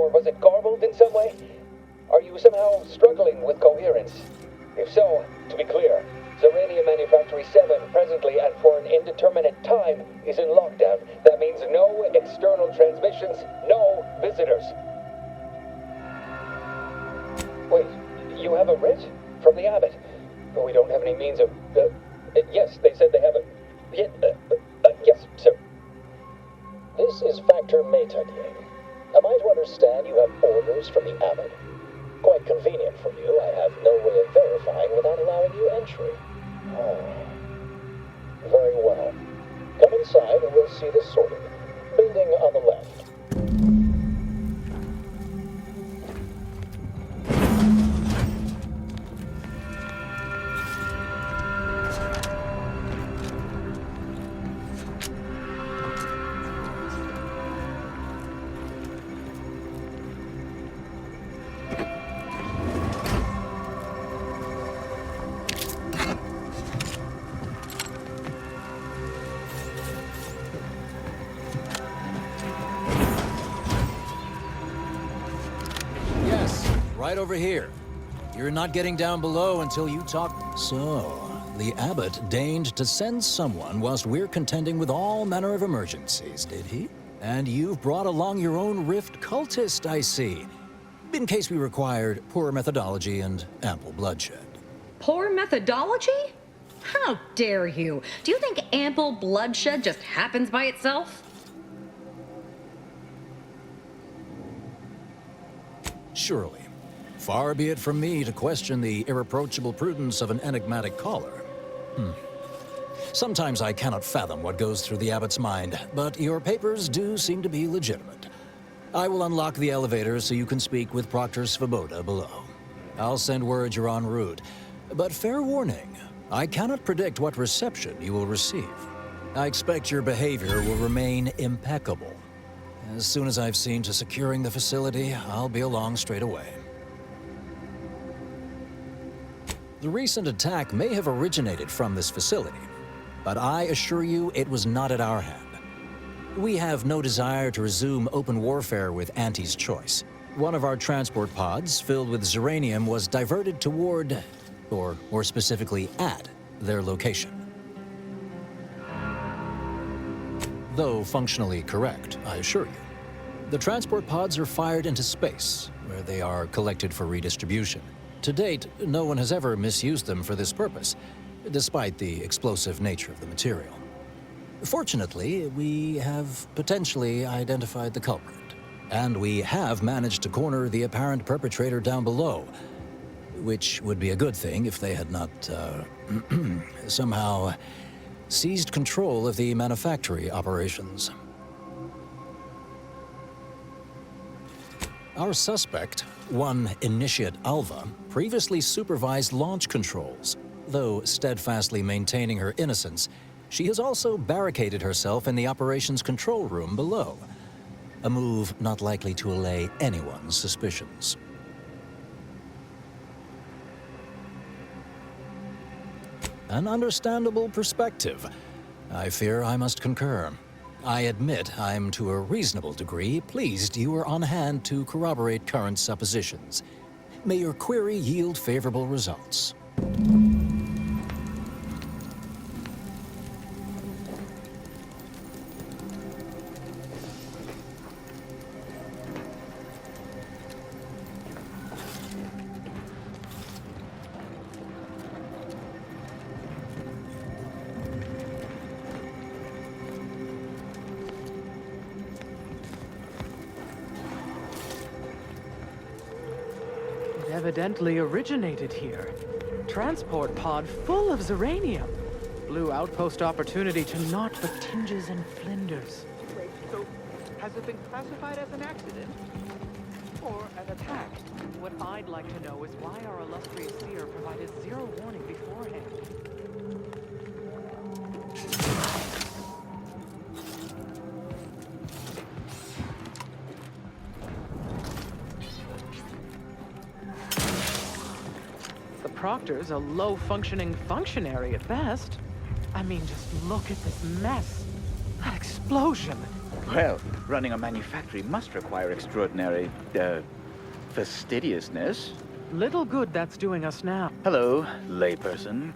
or was it garbled in some way? Are you somehow struggling with coherence? If so, to be clear, Zerania Manufactory 7 presently and for an indeterminate time is in lockdown. That means no external transmissions, no visitors. Wait, you have a writ? From the abbot? But we don't have any means of... yes, they said they have a... yes, sir. This is Factor Métanier. Am I to understand you have orders from the abbot? Quite convenient for you. I have no way of verifying without allowing you entry. Very well. Come inside and we'll see the sorting. Building on the left. Right over here. You're not getting down below until you talk. So, the abbot deigned to send someone whilst we're contending with all manner of emergencies, did he? And you've brought along your own rift cultist, I see. In case we required poor methodology and ample bloodshed. Poor methodology? How dare you? Do you think ample bloodshed just happens by itself? Surely. Far be it from me to question the irreproachable prudence of an enigmatic caller. Sometimes I cannot fathom what goes through the abbot's mind, but your papers do seem to be legitimate. I will unlock the elevator so you can speak with Proctor Svoboda below. I'll send word you're en route, but fair warning, I cannot predict what reception you will receive. I expect your behavior will remain impeccable. As soon as I've seen to securing the facility, I'll be along straight away. The recent attack may have originated from this facility, but I assure you it was not at our hand. We have no desire to resume open warfare with Auntie's choice. One of our transport pods, filled with Zeranium, was diverted toward, or more specifically at, their location. Though functionally correct, I assure you. The transport pods are fired into space, where they are collected for redistribution. To date, no one has ever misused them for this purpose, despite the explosive nature of the material. Fortunately, we have potentially identified the culprit, and we have managed to corner the apparent perpetrator down below, which would be a good thing if they had not, somehow seized control of the manufactory operations. Our suspect, one Initiate Alva, previously supervised launch controls. Though steadfastly maintaining her innocence, she has also barricaded herself in the operations control room below. A move not likely to allay anyone's suspicions. An understandable perspective. I fear I must concur. I admit I'm to a reasonable degree pleased you are on hand to corroborate current suppositions. May your query yield favorable results. Evidently originated here. Transport pod full of Zeranium. Blue outpost opportunity to naught but tinges and flinders. Wait, so has it been classified as an accident? Or an attack? What I'd like to know is why our illustrious seer provided zero warning beforehand. Proctor's a low-functioning functionary at best. I mean, just look at this mess. That explosion! Well, running a manufactory must require extraordinary, fastidiousness. Little good that's doing us now. Hello, layperson.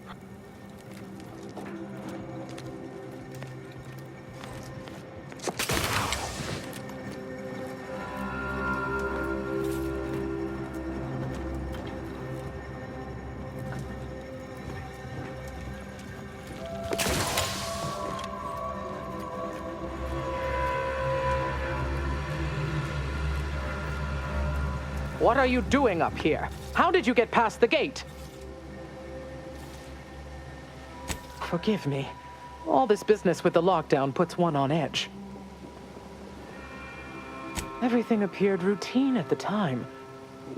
What are you doing up here? How did you get past the gate? Forgive me. All this business with the lockdown puts one on edge. Everything appeared routine at the time.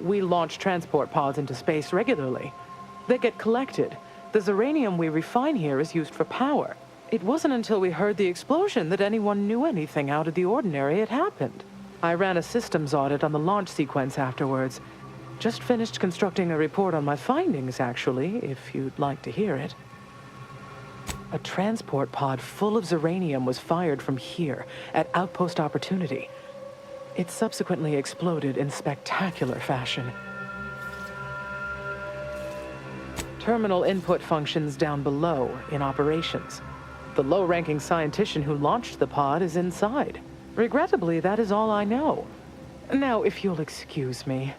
We launch transport pods into space regularly. They get collected. The uranium we refine here is used for power. It wasn't until we heard the explosion that anyone knew anything out of the ordinary had happened. I ran a systems audit on the launch sequence afterwards. Just finished constructing a report on my findings, actually, if you'd like to hear it. A transport pod full of uranium was fired from here, at Outpost Opportunity. It subsequently exploded in spectacular fashion. Terminal input functions down below, in operations. The low-ranking scientist who launched the pod is inside. Regrettably, that is all I know. Now, if you'll excuse me.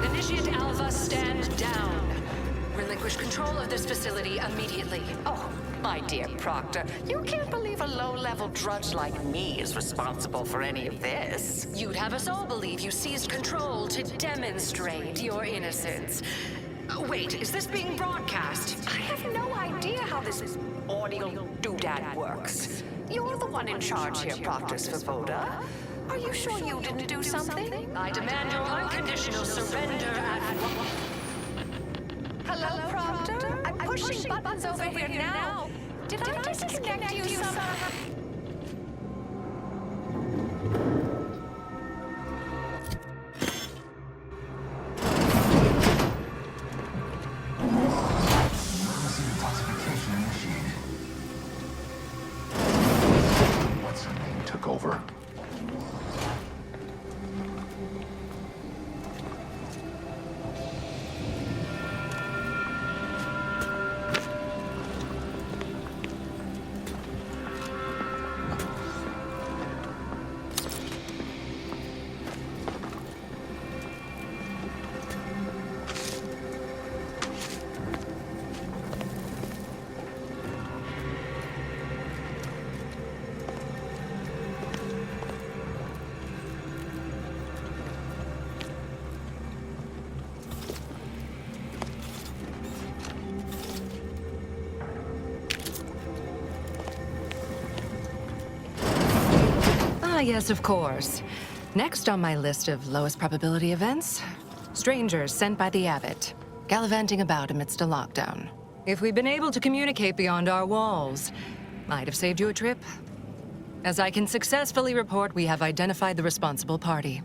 Initiate Alpha, stand down. Relinquish control of this facility immediately. Oh, my dear Proctor, you can't believe a low-level drudge like me is responsible for any of this. You'd have us all believe you seized control to demonstrate your innocence. Wait, is this being broadcast? I have no idea how this audio doodad works. You're the one in charge here, Proctor Svoboda. Are you sure you didn't do something? I demand your unconditional surrender at once. Hello, Proctor? I'm pushing buttons over here now. Did I disconnect you somehow? What's her name took over? Ah, yes, of course. Next on my list of lowest probability events, strangers sent by the Abbot, gallivanting about amidst a lockdown. If we'd been able to communicate beyond our walls, might have saved you a trip. As I can successfully report, we have identified the responsible party.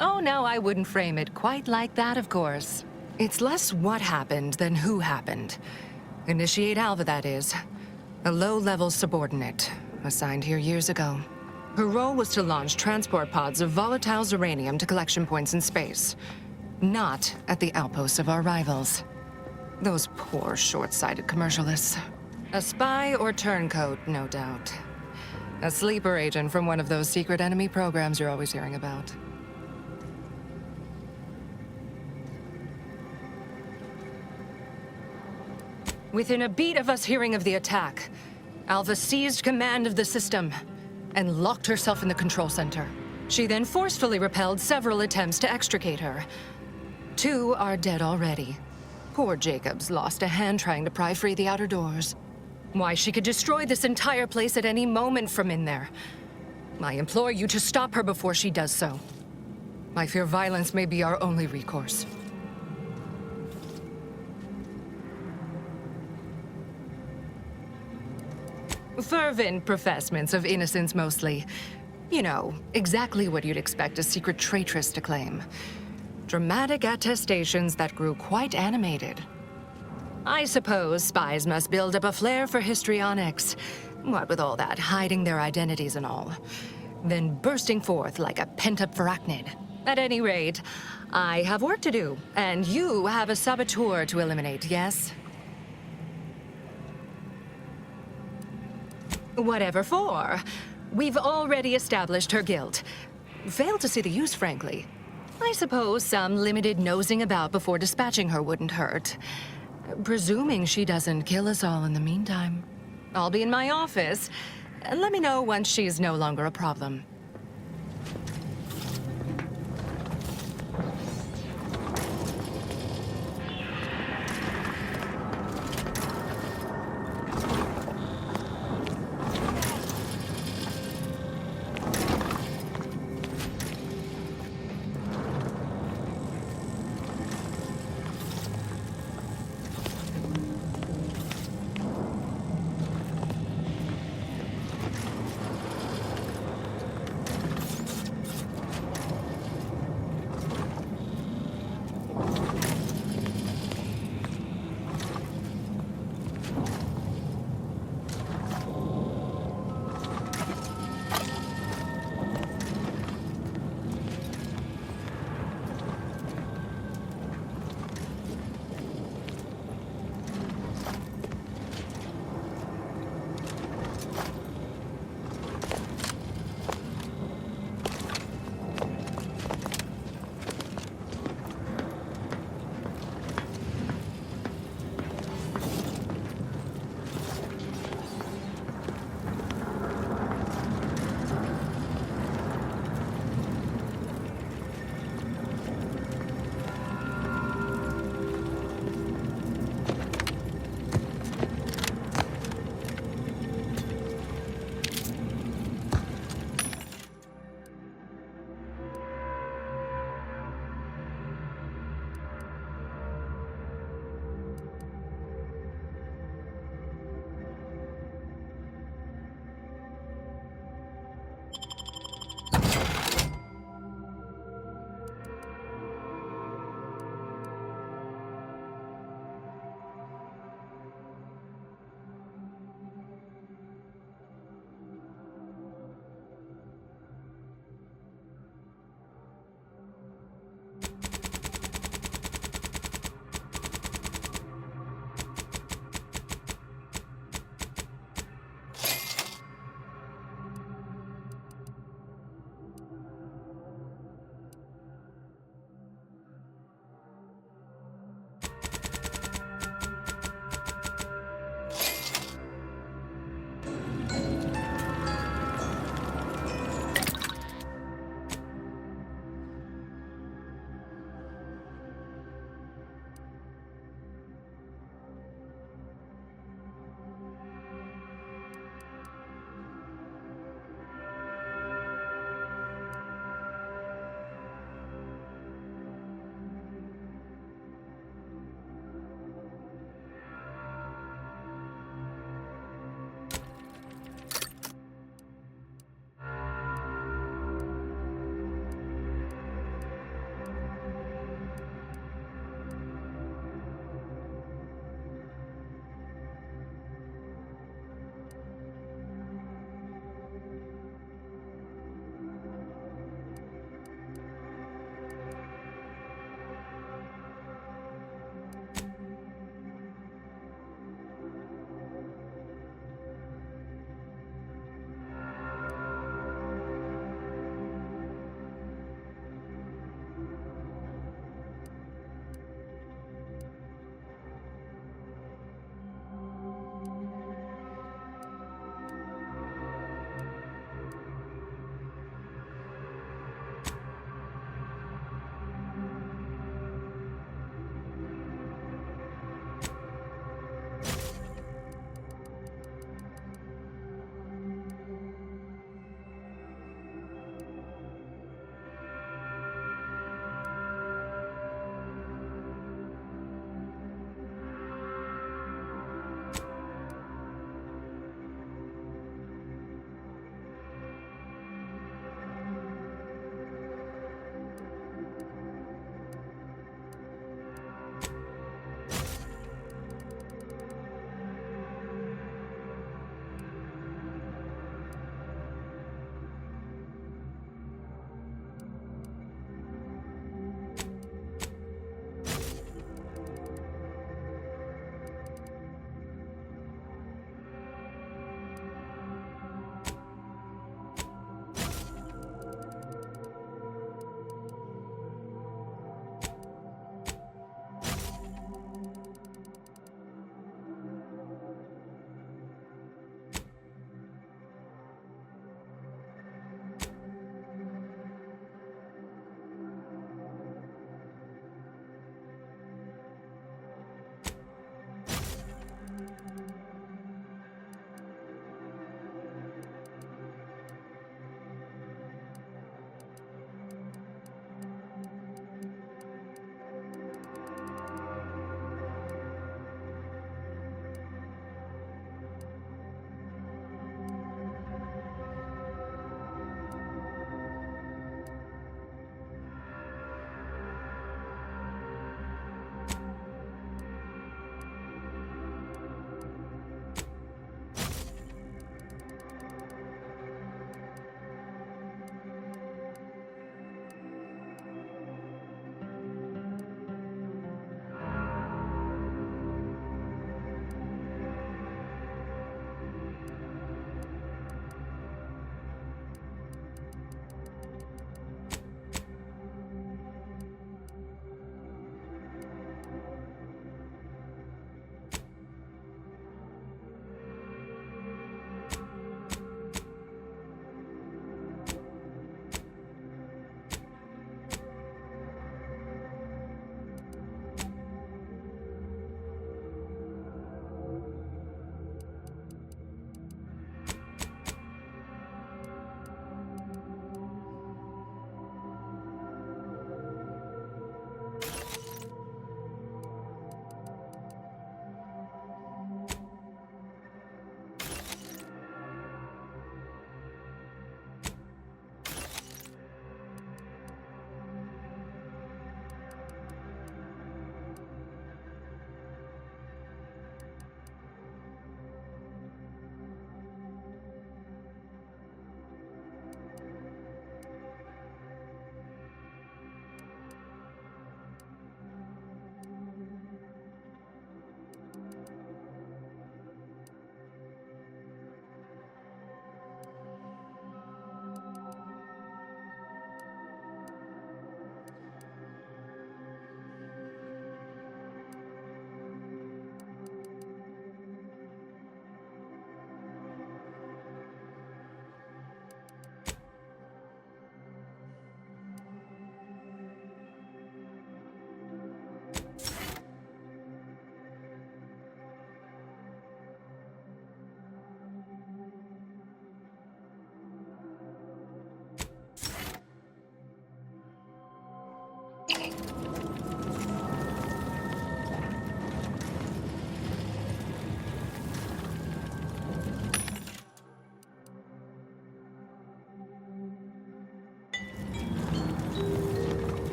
Oh, no, I wouldn't frame it quite like that, of course. It's less what happened than who happened. Initiate Alva, that is. A low-level subordinate, assigned here years ago. Her role was to launch transport pods of volatile uranium to collection points in space. Not at the outposts of our rivals. Those poor, short-sighted commercialists. A spy or turncoat, no doubt. A sleeper agent from one of those secret enemy programs you're always hearing about. Within a beat of us hearing of the attack, Alva seized command of the system and locked herself in the control center. She then forcefully repelled several attempts to extricate her. 2 are dead already. Poor Jacobs lost a hand trying to pry free the outer doors. Why, she could destroy this entire place at any moment from in there. I implore you to stop her before she does so. I fear violence may be our only recourse. Fervent professements of innocence mostly. You know, exactly what you'd expect a secret traitress to claim. Dramatic attestations that grew quite animated. I suppose spies must build up a flair for histrionics. What with all that hiding their identities and all. Then bursting forth like a pent-up arachnid. At any rate, I have work to do, and you have a saboteur to eliminate, yes? Whatever for. We've already established her guilt. Failed to see the use, frankly. I suppose some limited nosing about before dispatching her wouldn't hurt. Presuming she doesn't kill us all in the meantime. I'll be in my office. Let me know once she's no longer a problem.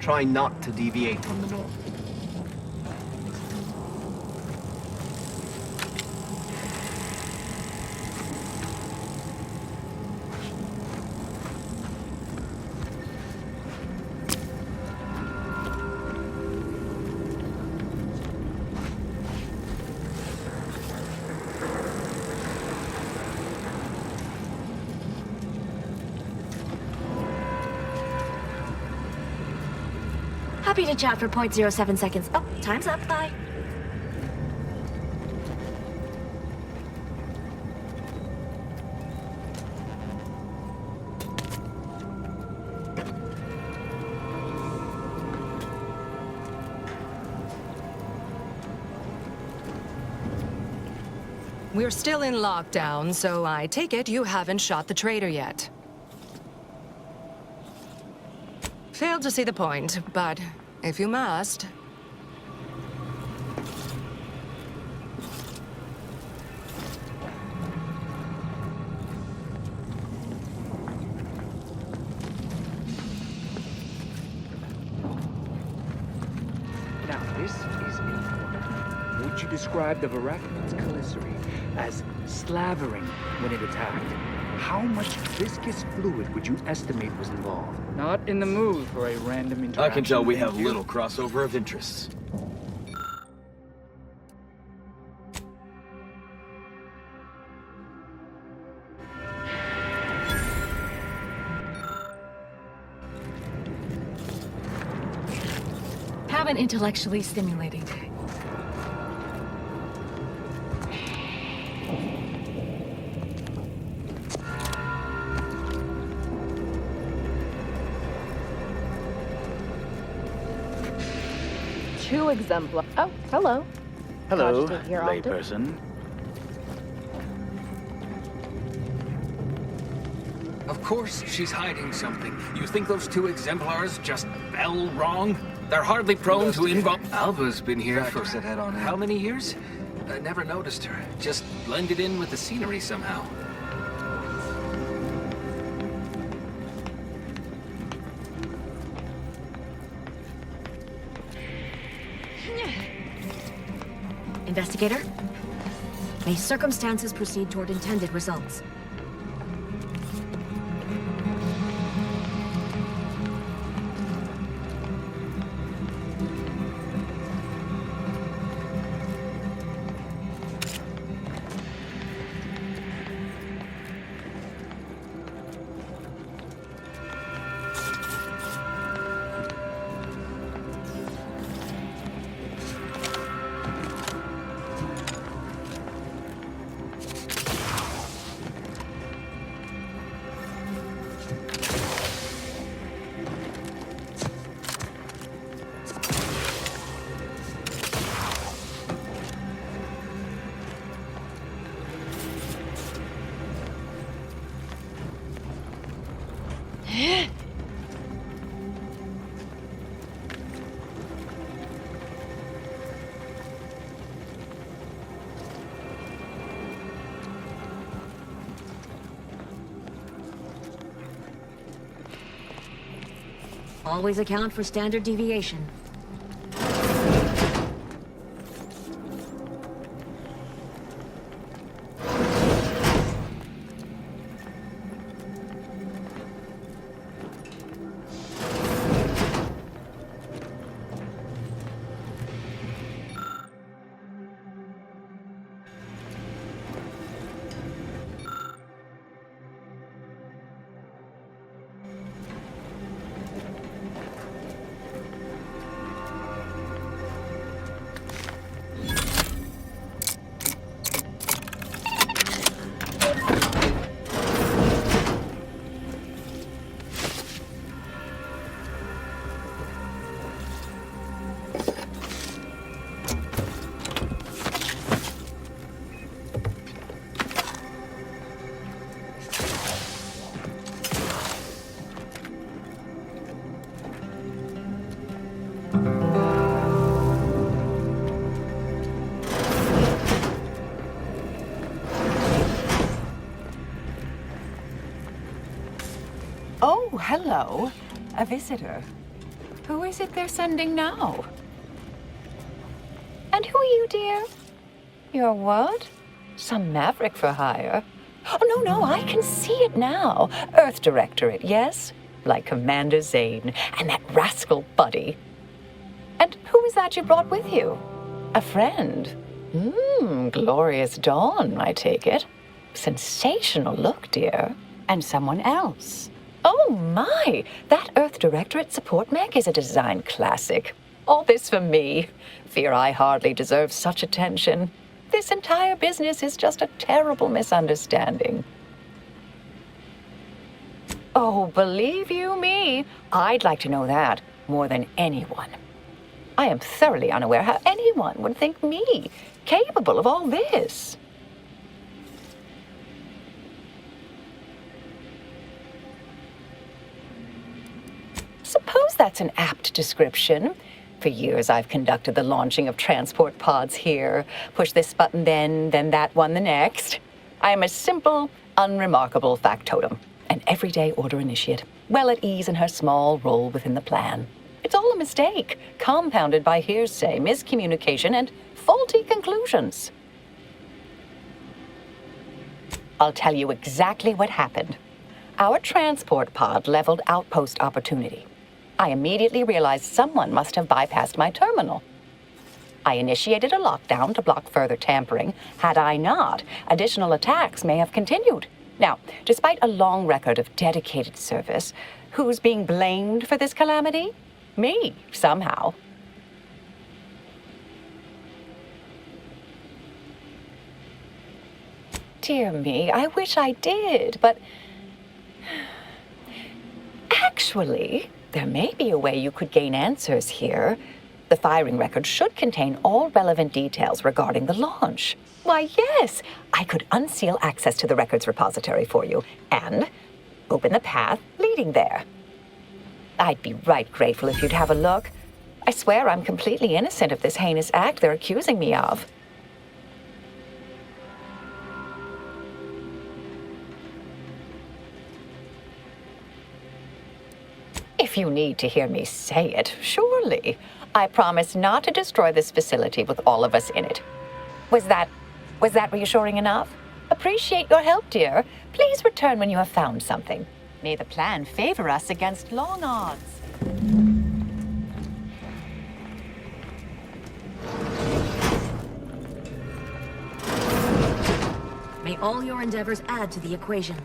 Try not to deviate from the norm. Happy to chat for 0.07 seconds. Oh, time's up. Bye. We're still in lockdown, so I take it you haven't shot the traitor yet. Failed to see the point, but if you must... Now, this is important. Would you describe the Varathmon's commissary as slavering when it attacked? How much viscous fluid would you estimate was involved? Not in the mood for a random interaction. I can tell we have thank you. little crossover of interests. Have an intellectually stimulating day. Two exemplar. Oh, hello. Hello, Cogitate here often? layperson. Of course she's hiding something. You think those two exemplars just fell wrong? They're hardly prone to involve... Alva's been here for how many years? I never noticed her. Just blended in with the scenery somehow. Investigator, may circumstances proceed toward intended results. Always account for standard deviation. Oh, hello. A visitor. Who is it they're sending now? And who are you, dear? You're what? Some maverick for hire? Oh, no, I can see it now. Earth Directorate, yes? Like Commander Zane and that rascal Buddy. And who is that you brought with you? A friend? Glorious dawn, I take it. Sensational look, dear. And someone else. Oh, my! That Earth Directorate support mech is a design classic. All this for me. Fear I hardly deserve such attention. This entire business is just a terrible misunderstanding. Oh, believe you me, I'd like to know that more than anyone. I am thoroughly unaware how anyone would think me capable of all this. Suppose that's an apt description. For years, I've conducted the launching of transport pods here. Push this button then that one the next. I am a simple, unremarkable factotum, an everyday order initiate, well at ease in her small role within the plan. It's all a mistake, compounded by hearsay, miscommunication, and faulty conclusions. I'll tell you exactly what happened. Our transport pod leveled outpost opportunity. I immediately realized someone must have bypassed my terminal. I initiated a lockdown to block further tampering. Had I not, additional attacks may have continued. Now, despite a long record of dedicated service, who's being blamed for this calamity? Me, somehow. Dear me, I wish I did, but... Actually, there may be a way you could gain answers here. The firing record should contain all relevant details regarding the launch. Why, yes, I could unseal access to the records repository for you and open the path leading there. I'd be right grateful if you'd have a look. I swear I'm completely innocent of this heinous act they're accusing me of. If you need to hear me say it, surely. I promise not to destroy this facility with all of us in it. Was that reassuring enough? Appreciate your help, dear. Please return when you have found something. May the plan favor us against long odds. May all your endeavors add to the equation.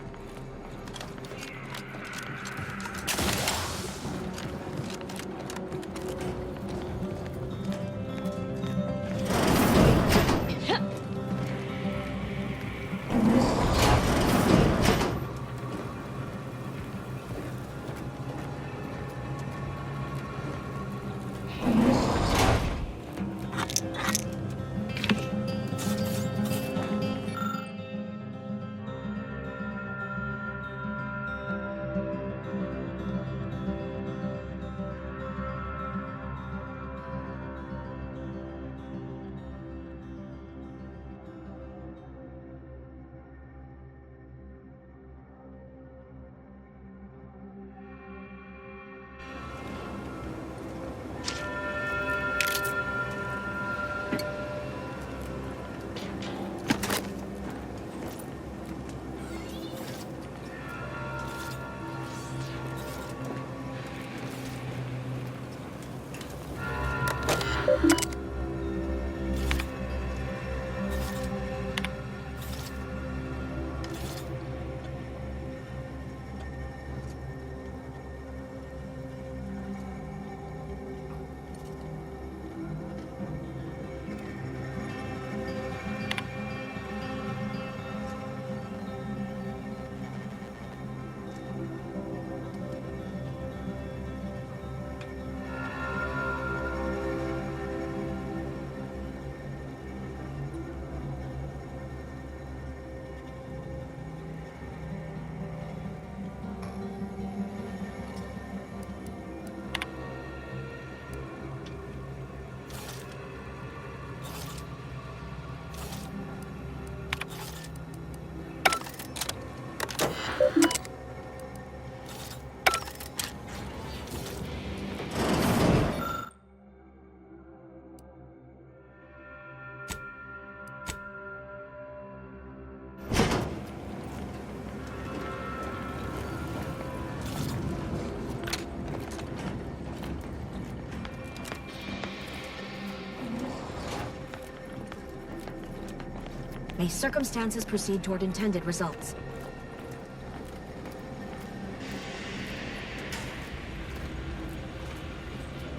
May circumstances proceed toward intended results.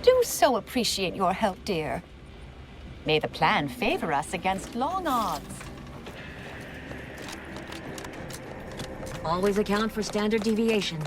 Do so appreciate your help, dear. May the plan favor us against long odds. Always account for standard deviation.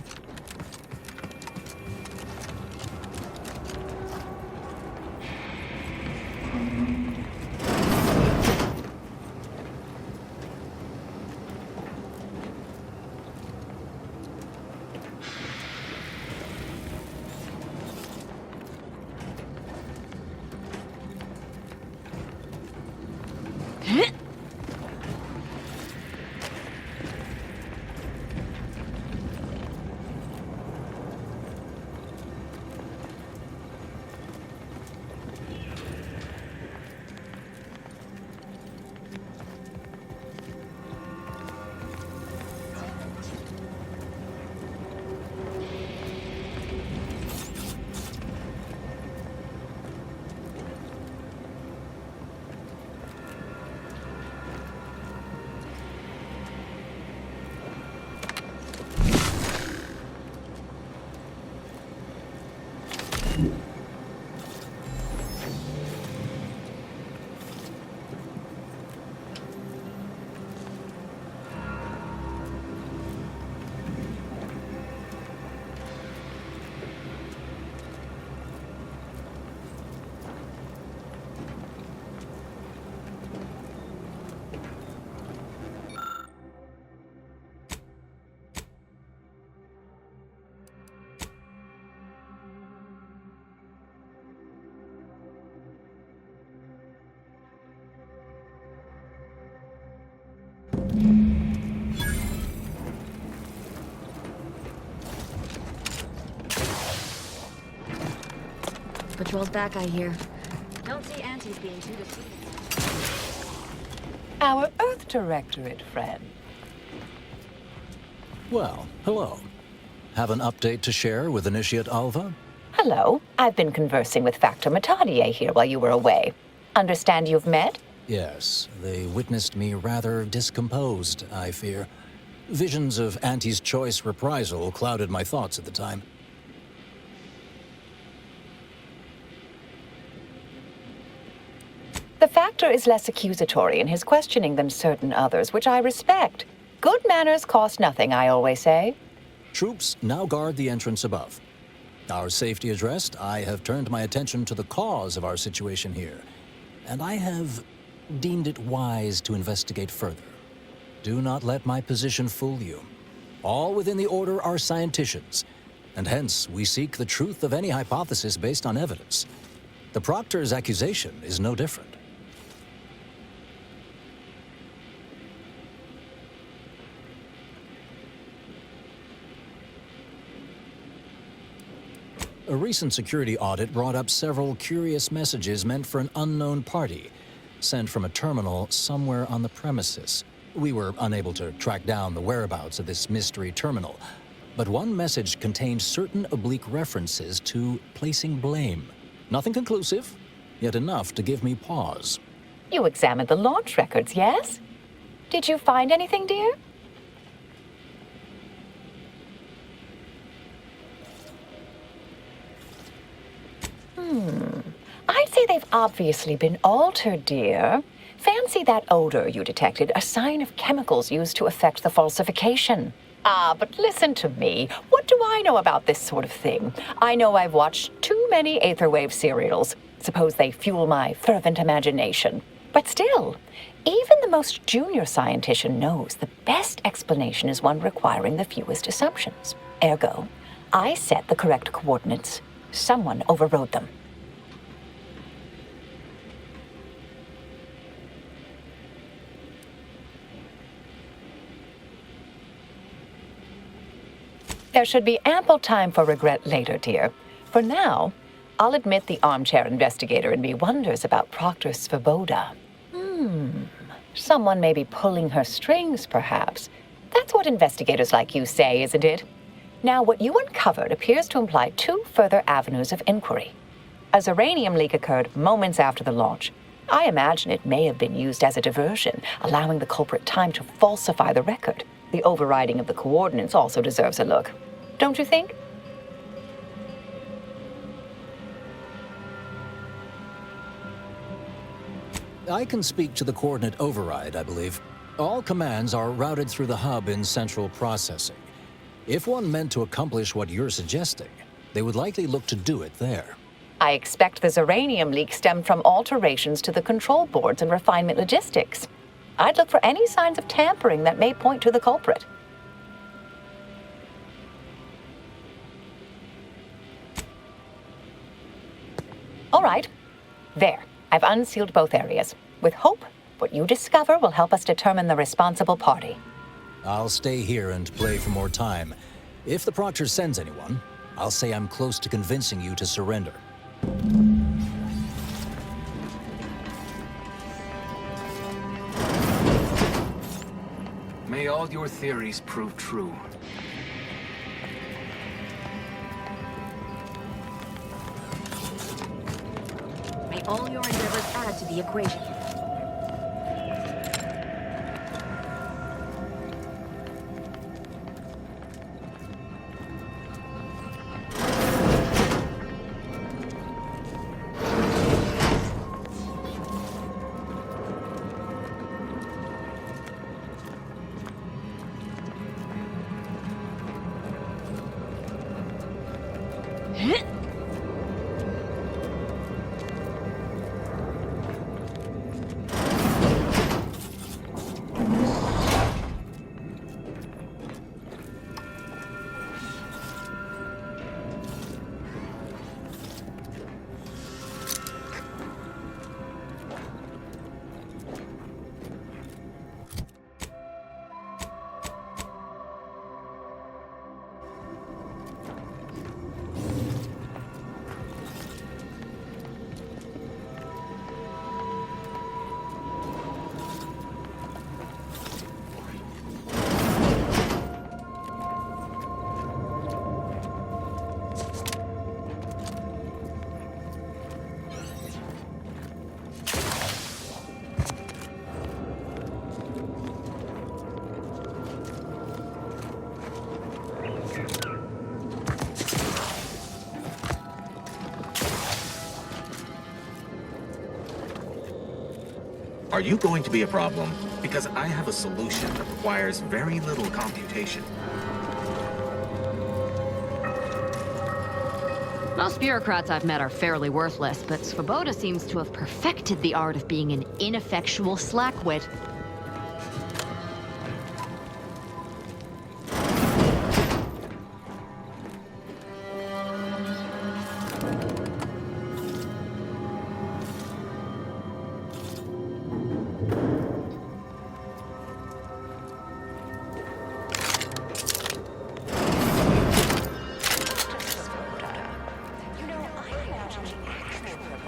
Patrol's back, I hear. Don't see antis being too defeated. Our Earth Directorate friend. Well, hello. Have an update to share with Initiate Alva? Hello. I've been conversing with Factor Matadier here while you were away. Understand you've met? Yes, they witnessed me rather discomposed, I fear. Visions of Auntie's choice reprisal clouded my thoughts at the time. The Factor is less accusatory in his questioning than certain others, which I respect. Good manners cost nothing, I always say. Troops now guard the entrance above. Our safety addressed, I have turned my attention to the cause of our situation here, and I have deemed it wise to investigate further. Do not let my position fool you. All within the Order are scienticians, and hence we seek the truth of any hypothesis based on evidence. The Proctor's accusation is no different. A recent security audit brought up several curious messages meant for an unknown party, sent from a terminal somewhere on the premises. We were unable to track down the whereabouts of this mystery terminal, but one message contained certain oblique references to placing blame. Nothing conclusive, yet enough to give me pause. You examined the launch records, yes? Did you find anything, dear? I'd say they've obviously been altered, dear. Fancy that odor you detected, a sign of chemicals used to effect the falsification. Ah, but listen to me. What do I know about this sort of thing? I know I've watched too many Aetherwave serials. Suppose they fuel my fervent imagination. But still, even the most junior scientician knows the best explanation is one requiring the fewest assumptions. Ergo, I set the correct coordinates. Someone overrode them. There should be ample time for regret later, dear. For now, I'll admit the armchair investigator in me wonders about Proctor Svoboda. Someone may be pulling her strings, perhaps. That's what investigators like you say, isn't it? Now, what you uncovered appears to imply two further avenues of inquiry. A Zeranium leak occurred moments after the launch. I imagine it may have been used as a diversion, allowing the culprit time to falsify the record. The overriding of the coordinates also deserves a look. Don't you think? I can speak to the coordinate override, I believe. All commands are routed through the hub in central processing. If one meant to accomplish what you're suggesting, they would likely look to do it there. I expect the Zeranium leak stemmed from alterations to the control boards and refinement logistics. I'd look for any signs of tampering that may point to the culprit. All right. There. I've unsealed both areas. With hope, what you discover will help us determine the responsible party. I'll stay here and play for more time. If the Proctor sends anyone, I'll say I'm close to convincing you to surrender. May all your theories prove true. May all your endeavors add to the equation. Are you going to be a problem? Because I have a solution that requires very little computation. Most bureaucrats I've met are fairly worthless, but Svoboda seems to have perfected the art of being an ineffectual slackwit.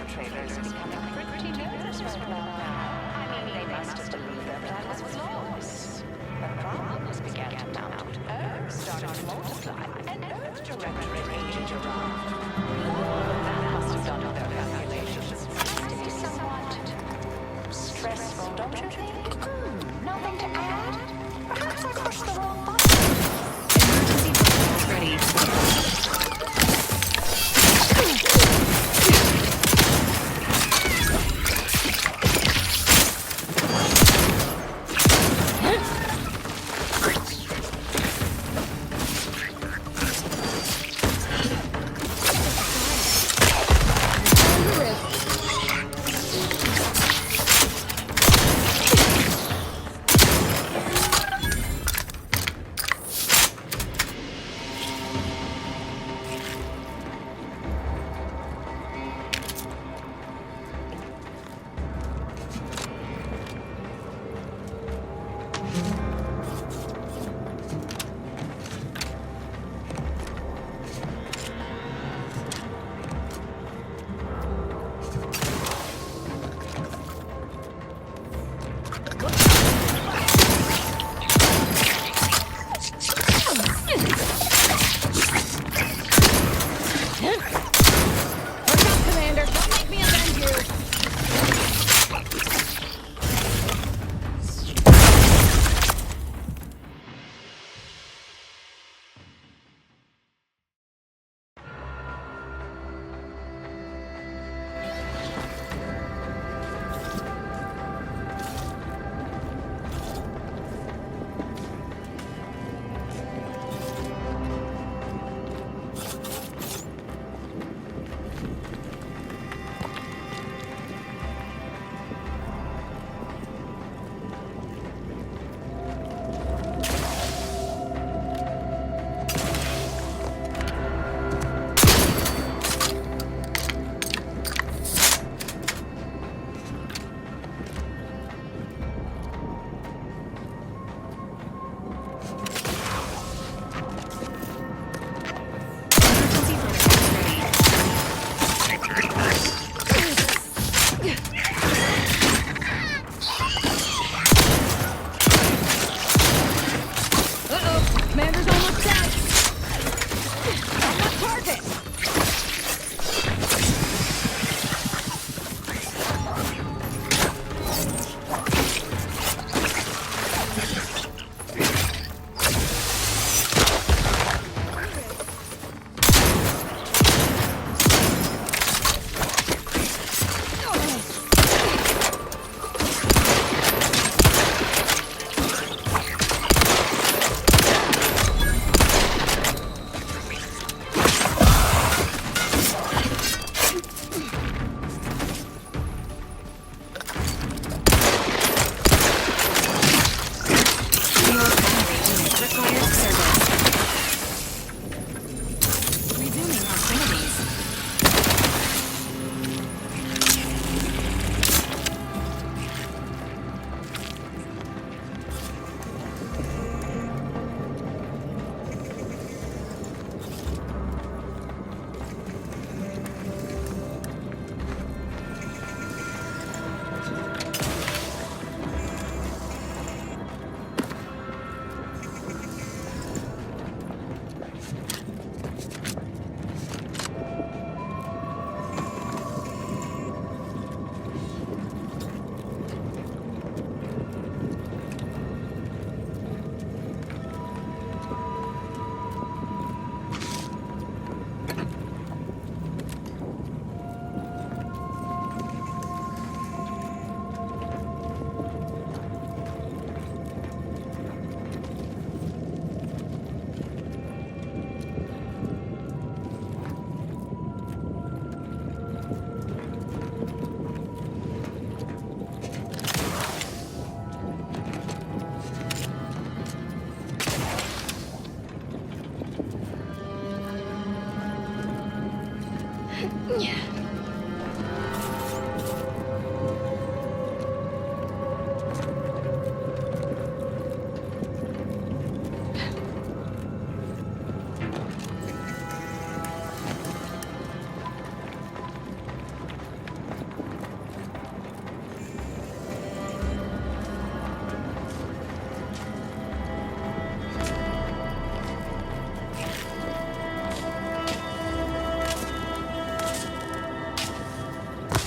Perpetrators becoming pretty nervous right about now. I mean, they must have believed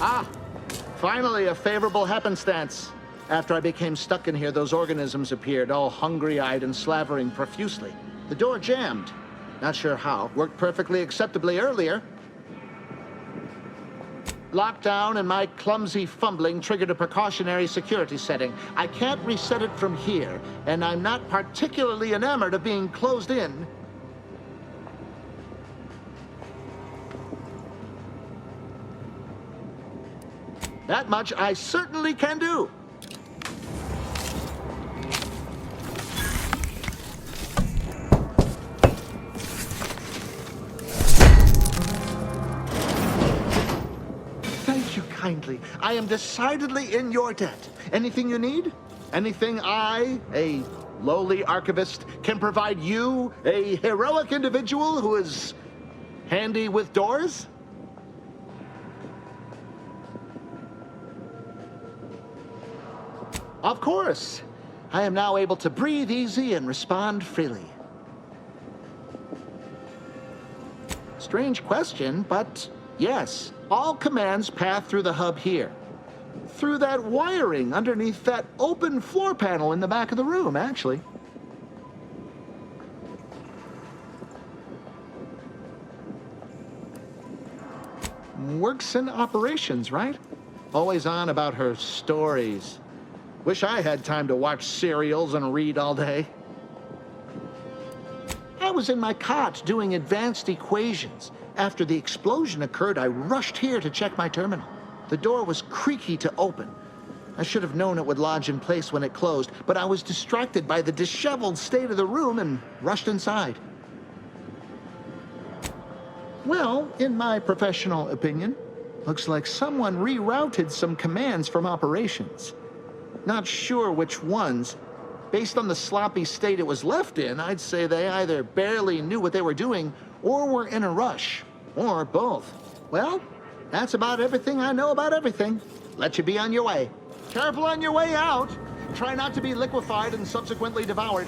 Ah, finally a favorable happenstance. After I became stuck in here, those organisms appeared, all hungry-eyed and slavering profusely. The door jammed. Not sure how. Worked perfectly acceptably earlier. Lockdown and my clumsy fumbling triggered a precautionary security setting. I can't reset it from here, and I'm not particularly enamored of being closed in. That much I certainly can do. Thank you kindly. I am decidedly in your debt. Anything you need? Anything I, a lowly archivist, can provide you, a heroic individual who is handy with doors? Of course. I am now able to breathe easy and respond freely. Strange question, but yes, all commands pass through the hub here. Through that wiring underneath that open floor panel in the back of the room, actually. Works in operations, right? Always on about her stories. Wish I had time to watch serials and read all day. I was in my cot doing advanced equations. After the explosion occurred, I rushed here to check my terminal. The door was creaky to open. I should have known it would lodge in place when it closed, but I was distracted by the disheveled state of the room and rushed inside. Well, in my professional opinion, looks like someone rerouted some commands from operations. Not sure which ones. Based on the sloppy state it was left in, I'd say they either barely knew what they were doing or were in a rush, or both. Well, that's about everything I know about everything. Let you be on your way. Careful on your way out. Try not to be liquefied and subsequently devoured.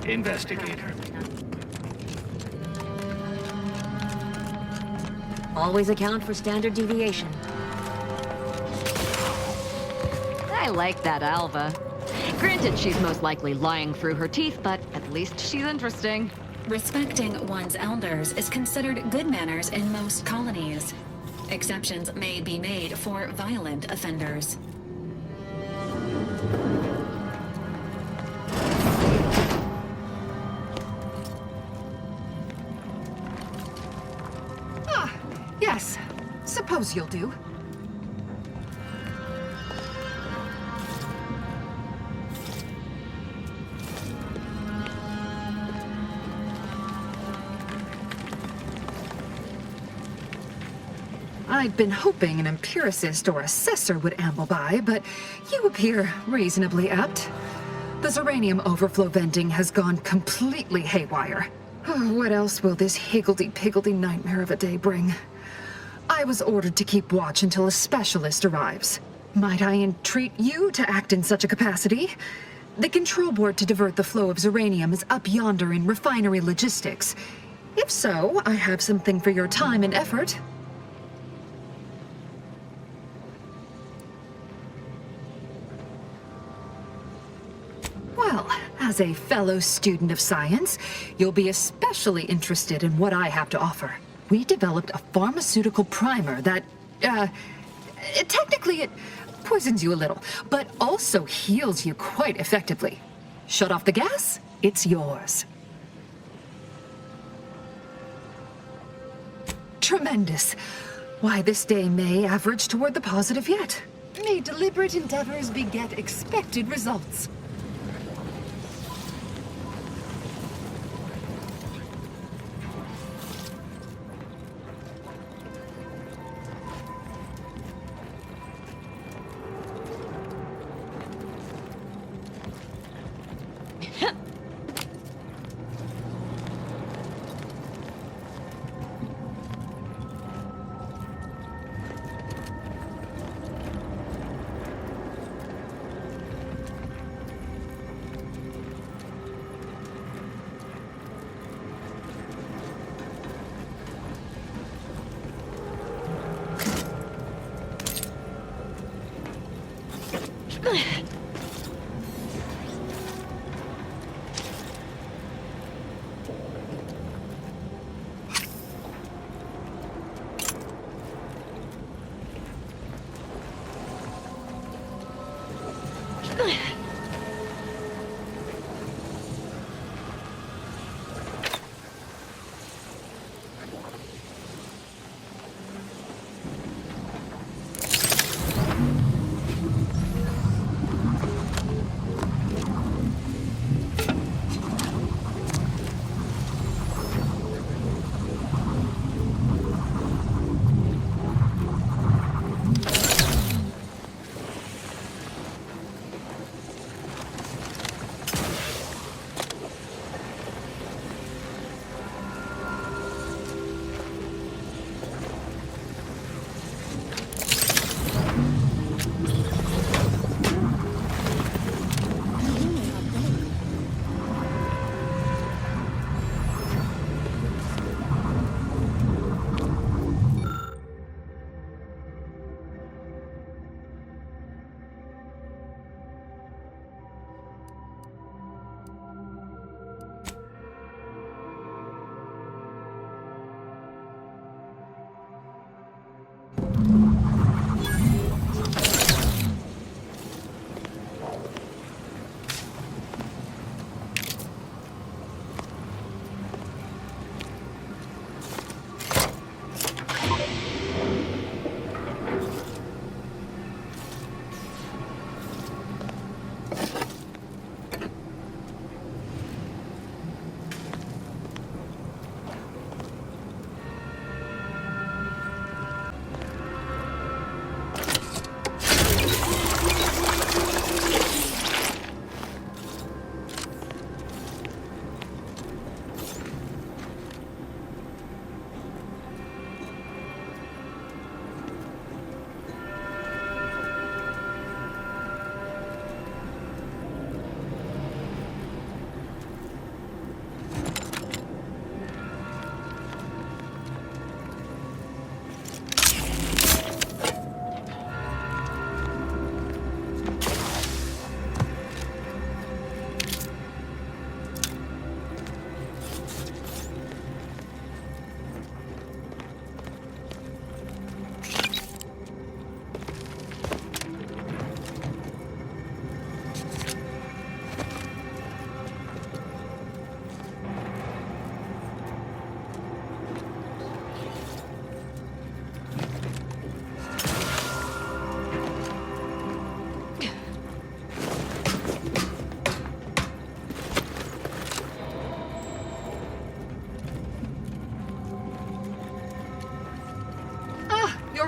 Investigator. Always account for standard deviation. I like that Alva. Granted, she's most likely lying through her teeth, but at least she's interesting. Respecting one's elders is considered good manners in most colonies. Exceptions may be made for violent offenders. Yes. Suppose you'll do. I'd been hoping an empiricist or assessor would amble by, but you appear reasonably apt. The Zeranium overflow venting has gone completely haywire. Oh, what else will this higgledy-piggledy nightmare of a day bring? I was ordered to keep watch until a specialist arrives. Might I entreat you to act in such a capacity? The control board to divert the flow of Zeranium is up yonder in refinery logistics. If so, I have something for your time and effort. Well, as a fellow student of science, you'll be especially interested in what I have to offer. We developed a pharmaceutical primer that, technically it poisons you a little, but also heals you quite effectively. Shut off the gas, it's yours. Tremendous. Why, this day may average toward the positive yet. May deliberate endeavors beget expected results.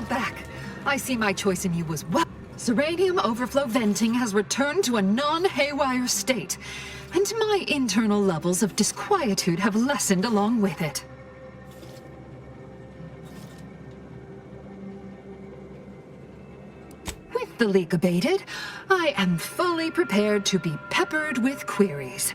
You're back. I see my choice in you was well. Zeranium overflow venting has returned to a non-haywire state, and my internal levels of disquietude have lessened along with it. With the leak abated, I am fully prepared to be peppered with queries.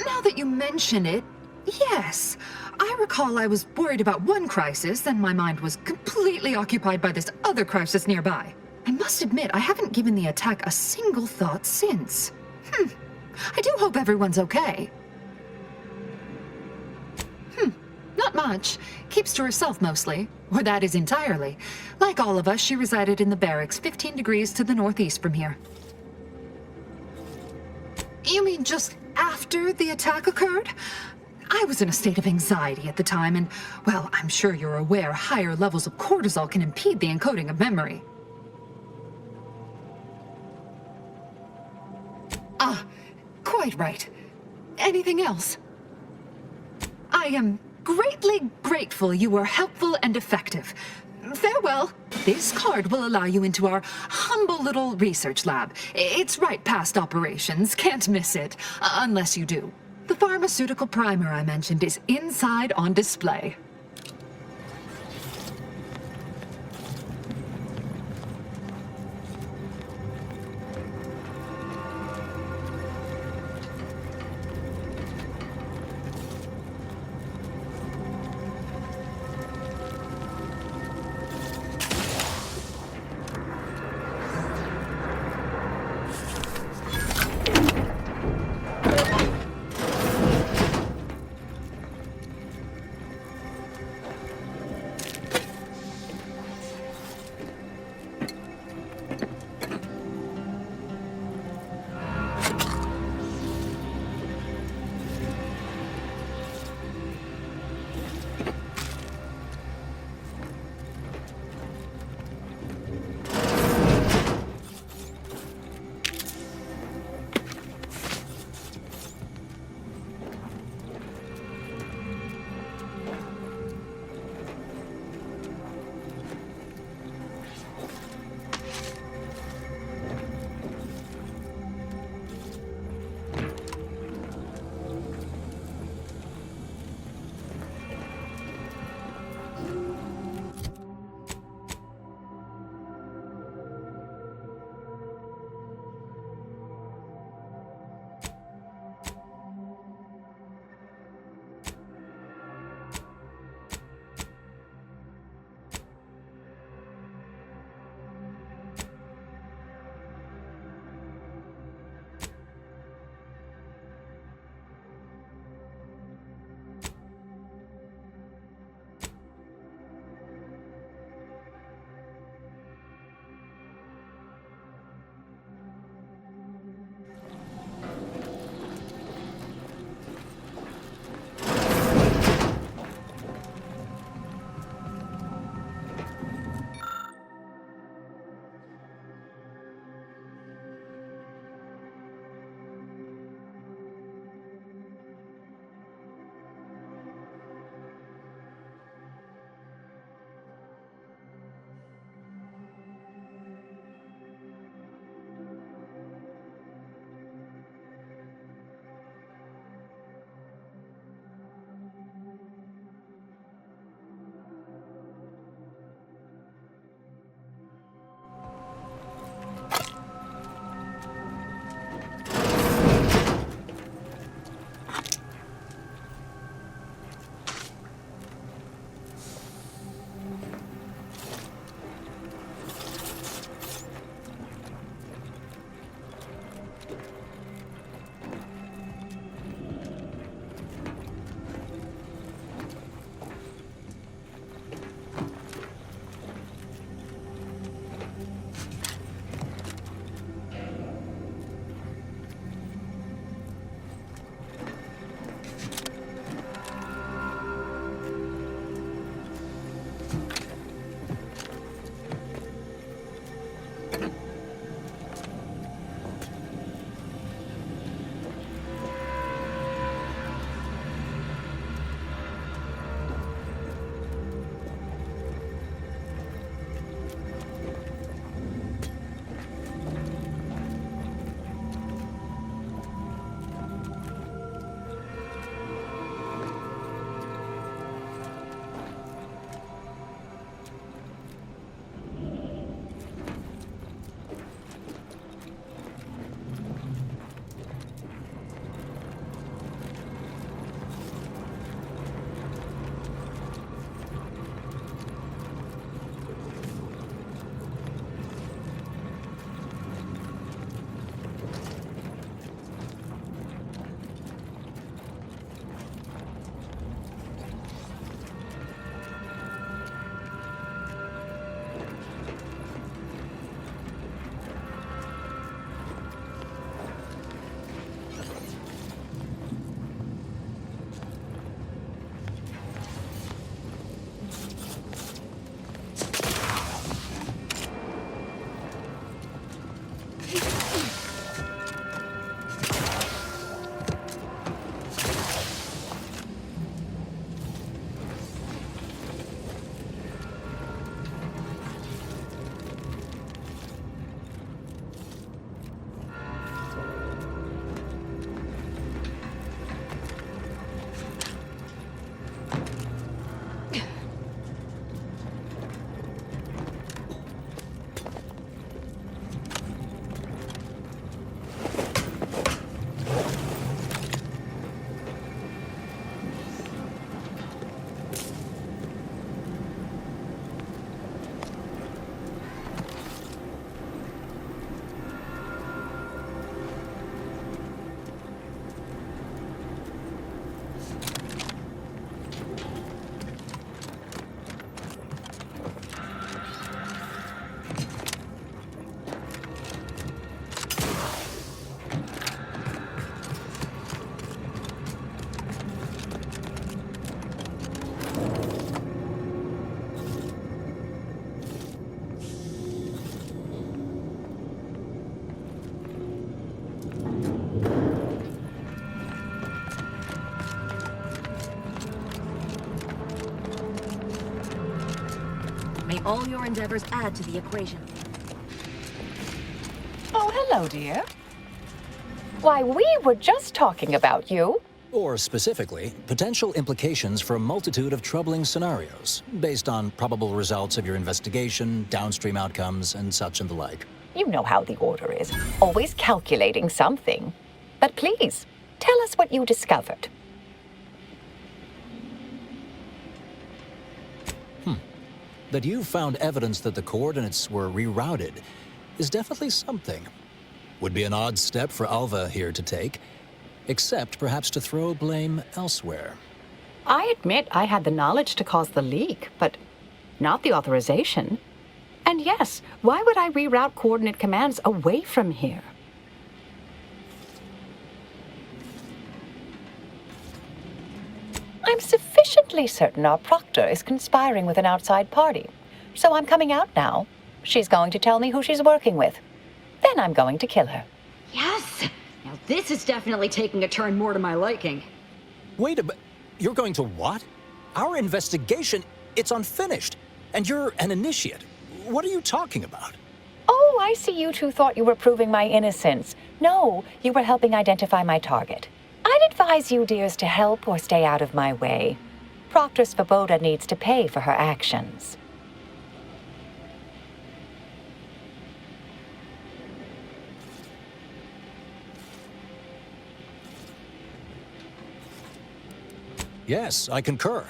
Now that you mention it, yes, I recall I was worried about one crisis, and my mind was completely occupied by this other crisis nearby. I must admit, I haven't given the attack a single thought since. I do hope everyone's okay. Not much. Keeps to herself mostly, or that is entirely. Like all of us, she resided in the barracks 15 degrees to the northeast from here. You mean just after the attack occurred? I was in a state of anxiety at the time, and, well, I'm sure you're aware higher levels of cortisol can impede the encoding of memory. Quite right. Anything else? I am greatly grateful you were helpful and effective. Farewell. This card will allow you into our humble little research lab. It's right past operations. Can't miss it. Unless you do. The pharmaceutical primer I mentioned is inside on display. All your endeavors add to the equation. Oh, hello, dear. Why, we were just talking about you. Or specifically, potential implications for a multitude of troubling scenarios, based on probable results of your investigation, downstream outcomes, and such and the like. You know how the Order is, always calculating something. But please, tell us what you discovered. That you found evidence that the coordinates were rerouted is definitely something. Would be an odd step for Alva here to take, except perhaps to throw blame elsewhere. I admit I had the knowledge to cause the leak, but not the authorization. And yes, why would I reroute coordinate commands away from here? I'm sufficiently certain our proctor is conspiring with an outside party. So I'm coming out now. She's going to tell me who she's working with. Then I'm going to kill her. Yes! Now this is definitely taking a turn more to my liking. Wait a minute. You're going to what? Our investigation, it's unfinished. And you're an initiate. What are you talking about? Oh, I see you two thought you were proving my innocence. No, you were helping identify my target. I'd advise you dears to help or stay out of my way. Proctor Svoboda needs to pay for her actions. Yes, I concur.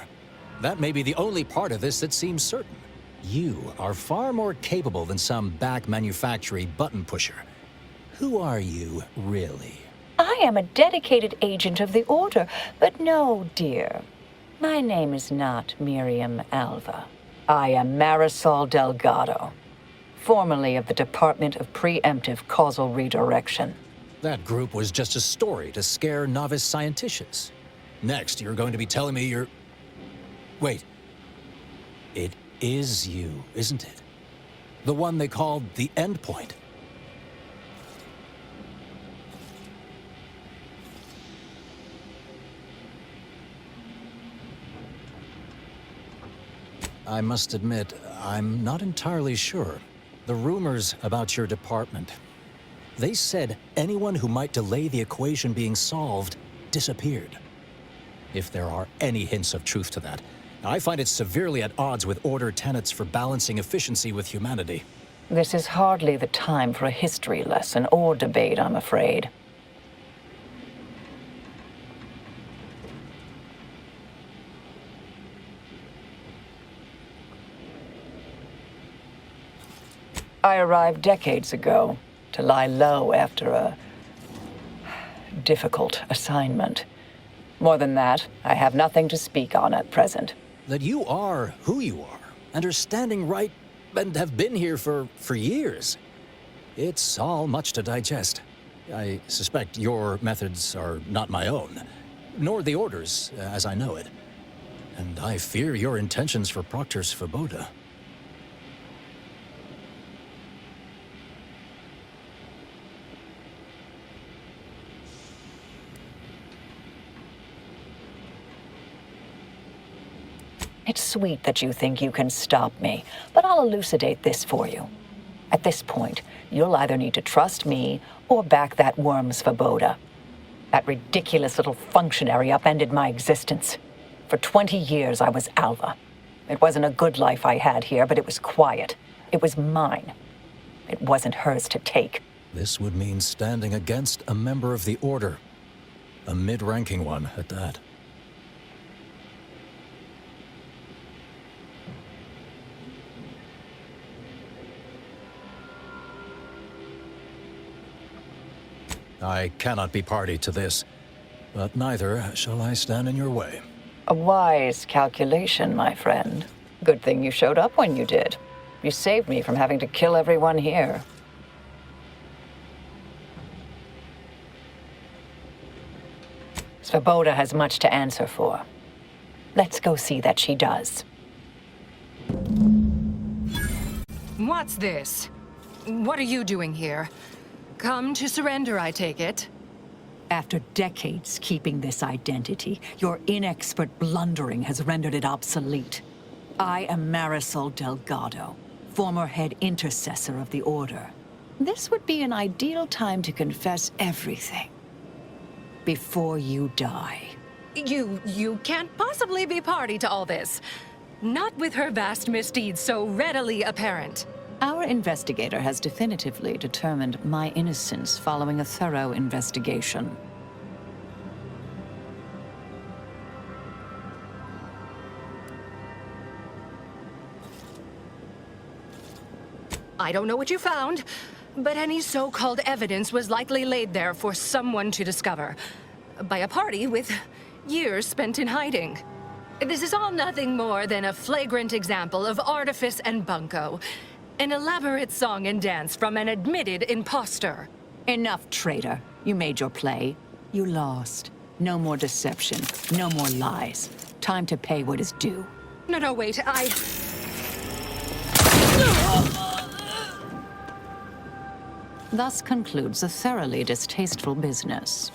That may be the only part of this that seems certain. You are far more capable than some back manufactory button pusher. Who are you, really? I am a dedicated agent of the Order, but no, dear. My name is not Miriam Alva. I am Marisol Delgado, formerly of the Department of Preemptive Causal Redirection. That group was just a story to scare novice scienticians. Next, you're going to be telling me you're... Wait. It is you, isn't it? The one they called the Endpoint. I must admit, I'm not entirely sure. The rumors about your department. They said anyone who might delay the equation being solved disappeared. If there are any hints of truth to that, I find it severely at odds with Order tenets for balancing efficiency with humanity. This is hardly the time for a history lesson or debate, I'm afraid. I arrived decades ago to lie low after a difficult assignment. More than that, I have nothing to speak on at present. That you are who you are, and are standing right, and have been here for years. It's all much to digest. I suspect your methods are not my own, nor the Order's, as I know it. And I fear your intentions for Proctor Svoboda. It's sweet that you think you can stop me, but I'll elucidate this for you. At this point, you'll either need to trust me or back that worm Svoboda. That ridiculous little functionary upended my existence. For 20 years, I was Alva. It wasn't a good life I had here, but it was quiet. It was mine. It wasn't hers to take. This would mean standing against a member of the Order. A mid-ranking one, at that. I cannot be party to this, but neither shall I stand in your way. A wise calculation, my friend. Good thing you showed up when you did. You saved me from having to kill everyone here. Svoboda has much to answer for. Let's go see that she does. What's this? What are you doing here? Come to surrender, I take it? After decades keeping this identity, your inexpert blundering has rendered it obsolete. I am Marisol Delgado, former head intercessor of the Order. This would be an ideal time to confess everything. Before you die. You can't possibly be party to all this. Not with her vast misdeeds so readily apparent. Our investigator has definitively determined my innocence following a thorough investigation. I don't know what you found, but any so-called evidence was likely laid there for someone to discover. By a party with years spent in hiding. This is all nothing more than a flagrant example of artifice and bunco. An elaborate song and dance from an admitted imposter. Enough, traitor. You made your play. You lost. No more deception. No more lies. Time to pay what is due. No, wait, Thus concludes a thoroughly distasteful business.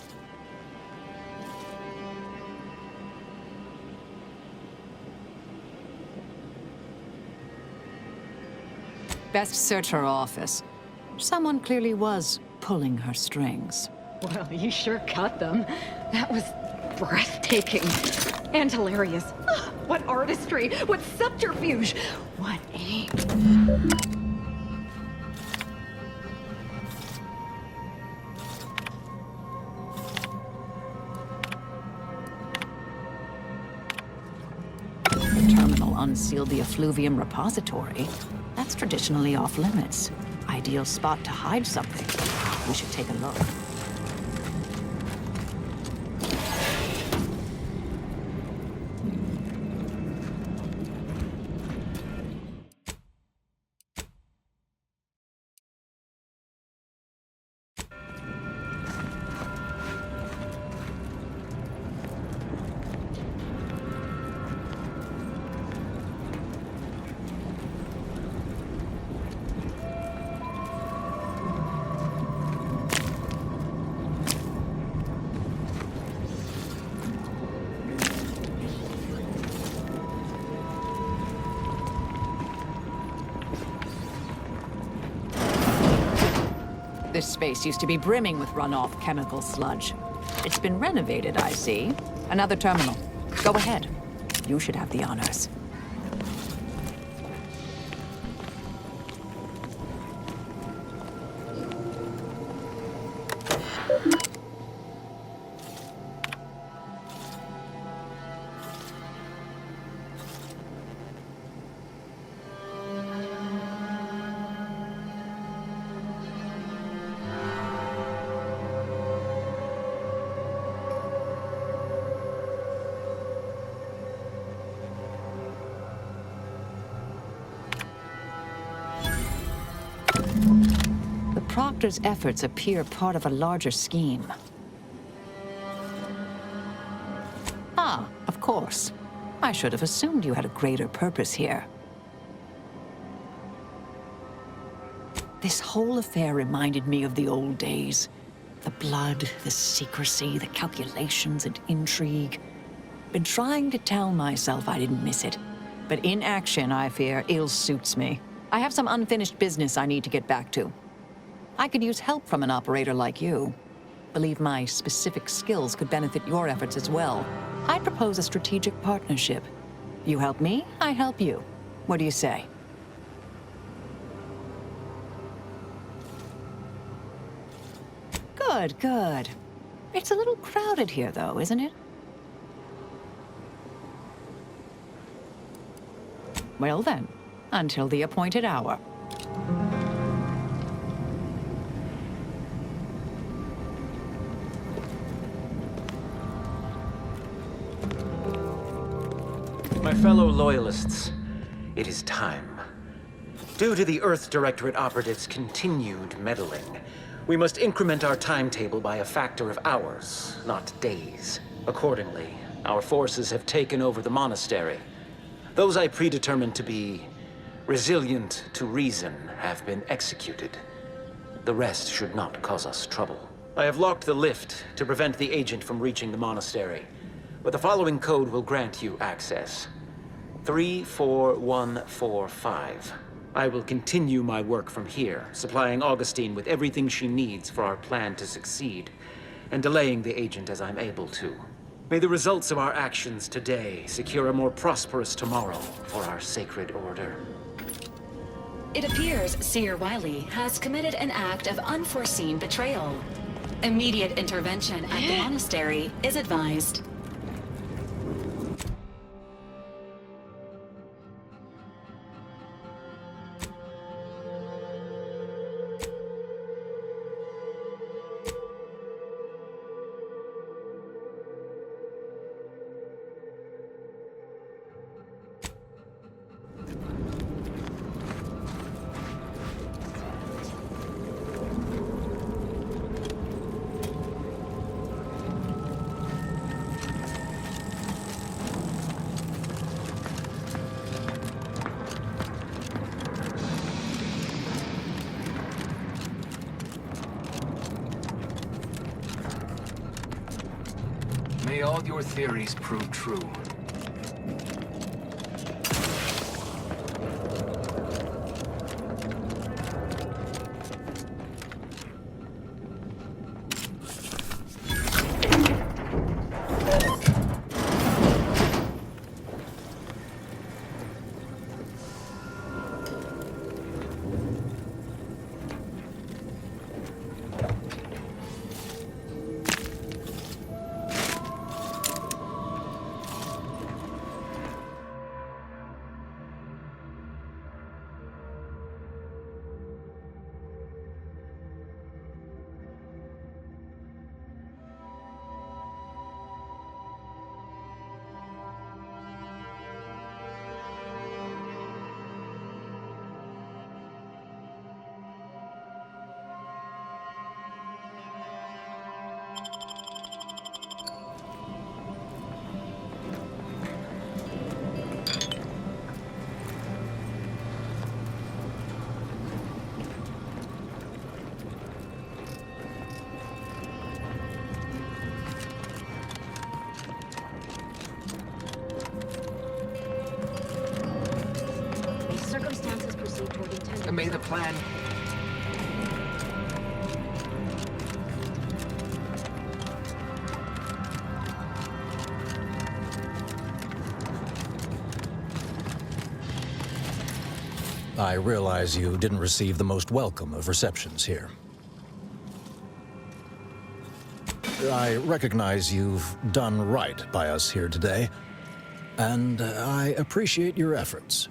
Best search her office. Someone clearly was pulling her strings. Well, you sure cut them. That was breathtaking. And hilarious. What artistry! What subterfuge! What aim! The terminal unsealed the effluvium repository. That's traditionally off limits. Ideal spot to hide something. We should take a look. This space used to be brimming with runoff chemical sludge. It's been renovated, I see. Another terminal. Go ahead. You should have the honors. Proctor's efforts appear part of a larger scheme. Ah, of course. I should have assumed you had a greater purpose here. This whole affair reminded me of the old days. The blood, the secrecy, the calculations and intrigue. Been trying to tell myself I didn't miss it. But in action, I fear, ill suits me. I have some unfinished business I need to get back to. I could use help from an operator like you. Believe my specific skills could benefit your efforts as well. I'd propose a strategic partnership. You help me, I help you. What do you say? Good, good. It's a little crowded here, though, isn't it? Well then, until the appointed hour. My fellow Loyalists, it is time. Due to the Earth Directorate operatives' continued meddling, we must increment our timetable by a factor of hours, not days. Accordingly, our forces have taken over the monastery. Those I predetermined to be resilient to reason have been executed. The rest should not cause us trouble. I have locked the lift to prevent the agent from reaching the monastery, but the following code will grant you access. 34145. I will continue my work from here, supplying Augustine with everything she needs for our plan to succeed, and delaying the agent as I'm able to. May the results of our actions today secure a more prosperous tomorrow for our sacred order. It appears Seer Wiley has committed an act of unforeseen betrayal. Immediate intervention at the monastery is advised. May all your theories prove true. Circumstances proceed toward intended. May the plan... I realize you didn't receive the most welcome of receptions here. I recognize you've done right by us here today, and I appreciate your efforts.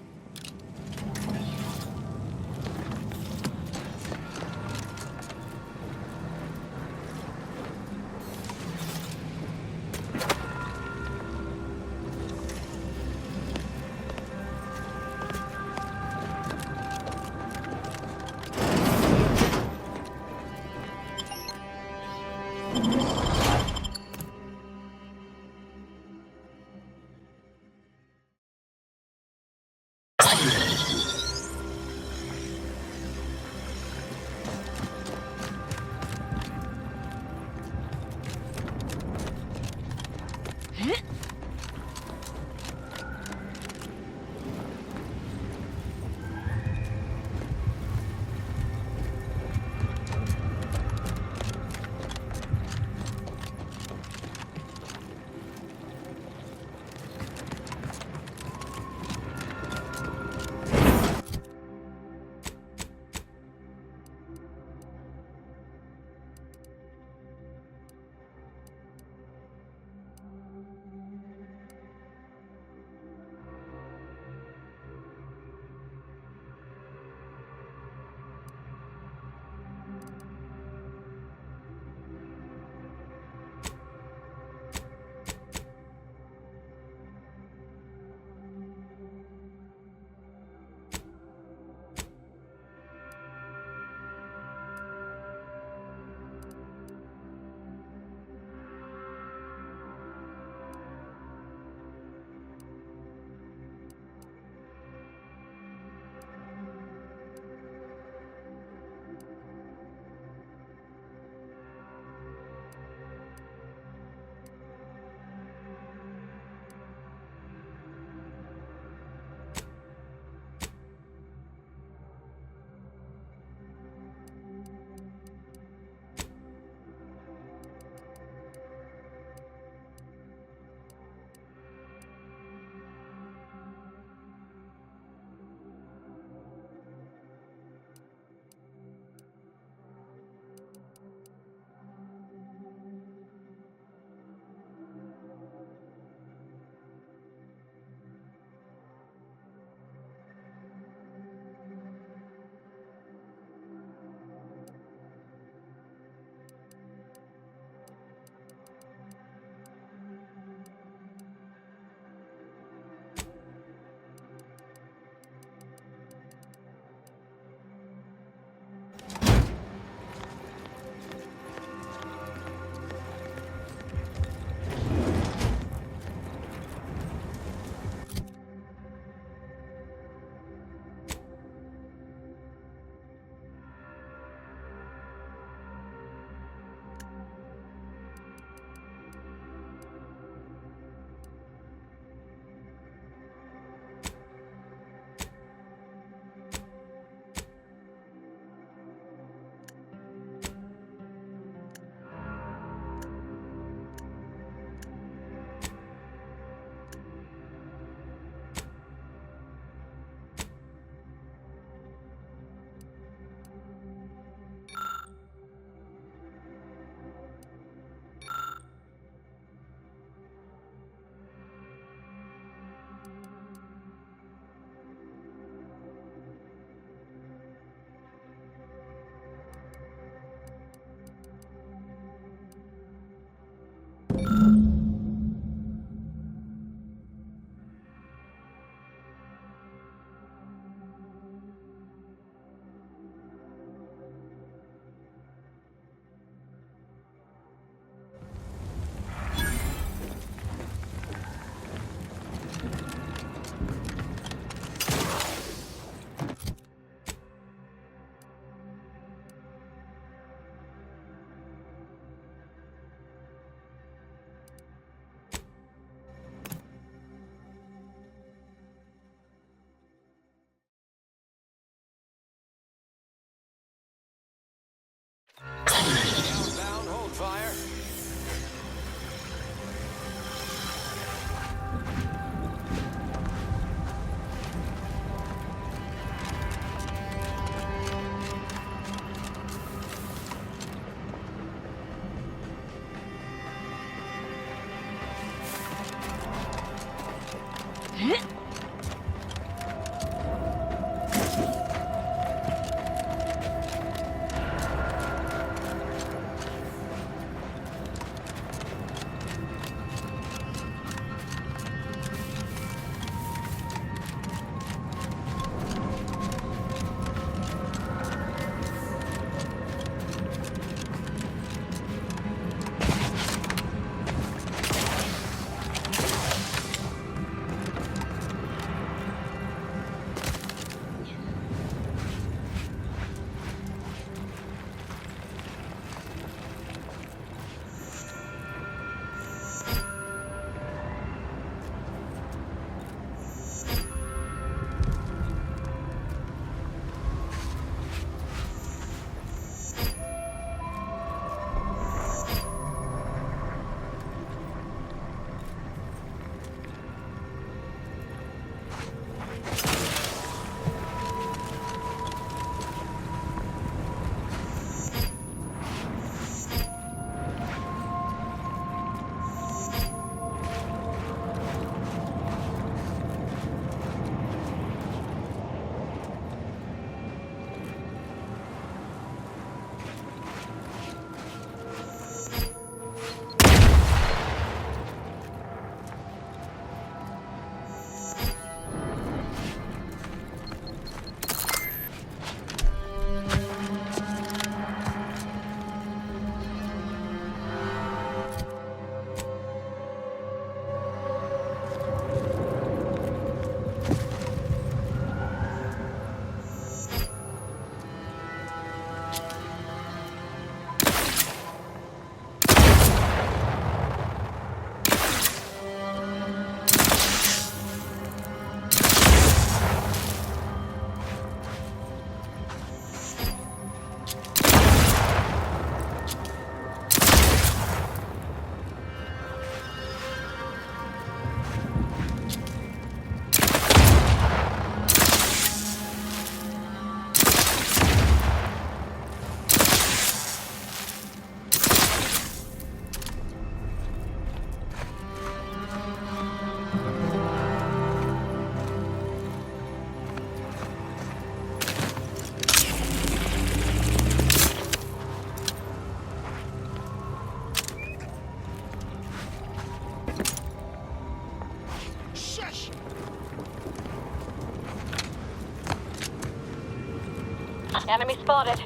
Enemy spotted.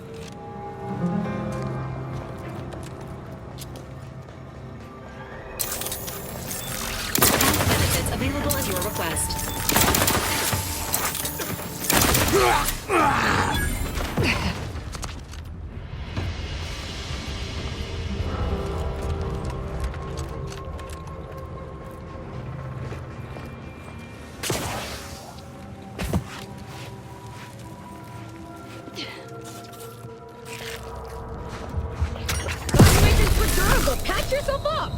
Benefits available at your request. Patch yourself up!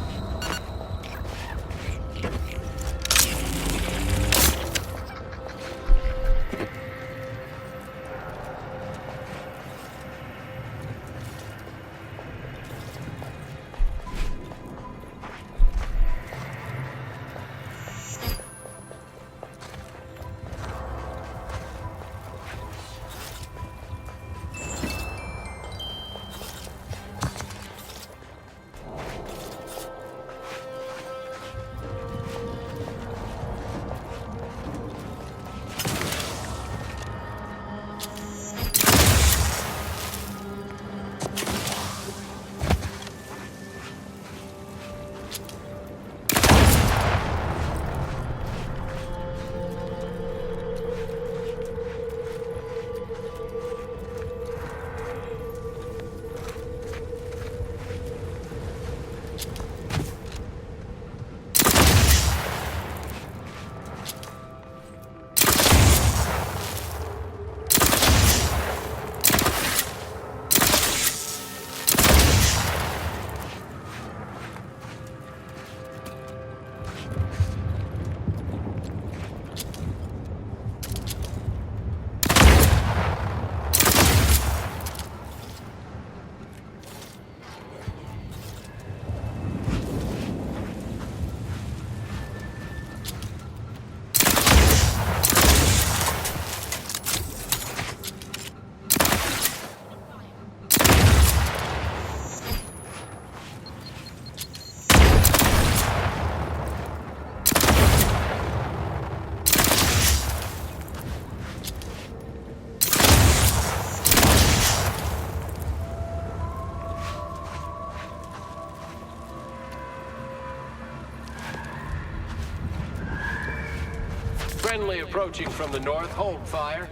Friendly approaching from the north. Hold fire.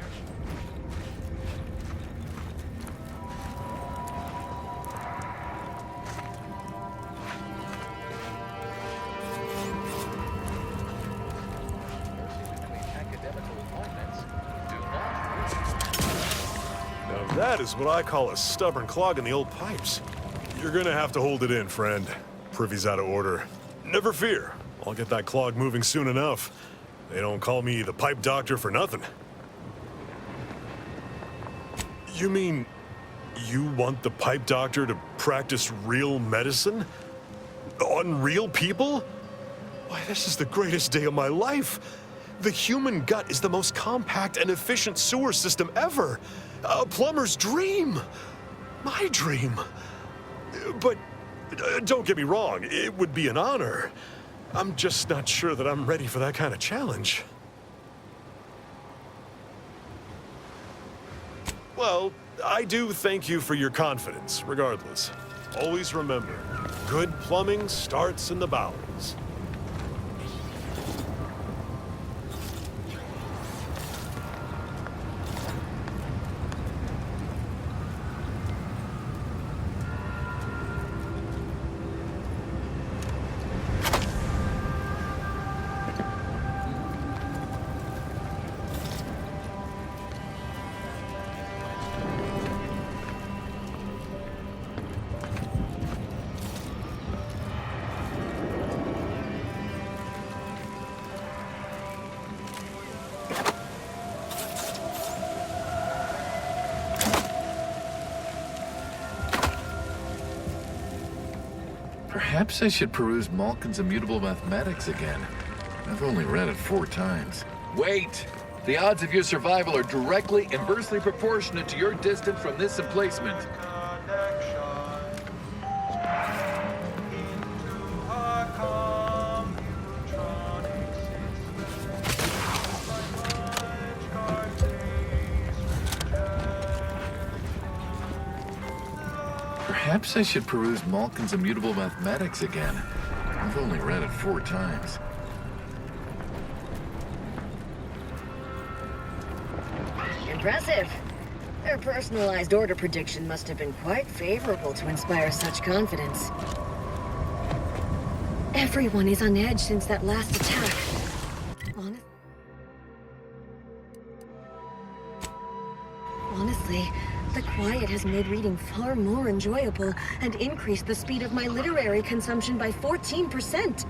Now that is what I call a stubborn clog in the old pipes. You're gonna have to hold it in, friend. Privy's out of order. Never fear. I'll get that clog moving soon enough. They don't call me the pipe doctor for nothing. You mean you want the pipe doctor to practice real medicine? On real people? Why, this is the greatest day of my life. The human gut is the most compact and efficient sewer system ever. A plumber's dream. My dream. But don't get me wrong, it would be an honor. I'm just not sure that I'm ready for that kind of challenge. Well, I do thank you for your confidence, regardless. Always remember, good plumbing starts in the bowels. Perhaps I should peruse Malkin's Immutable Mathematics again. I've only read it 4 times. Wait! The odds of your survival are directly inversely proportionate to your distance from this emplacement. Perhaps I should peruse Malkin's Immutable Mathematics again. I've only read it 4 times. Impressive. Their personalized order prediction must have been quite favorable to inspire such confidence. Everyone is on edge since that last attack. Honestly, the quiet has made reading far more enjoyable and increased the speed of my literary consumption by 14%.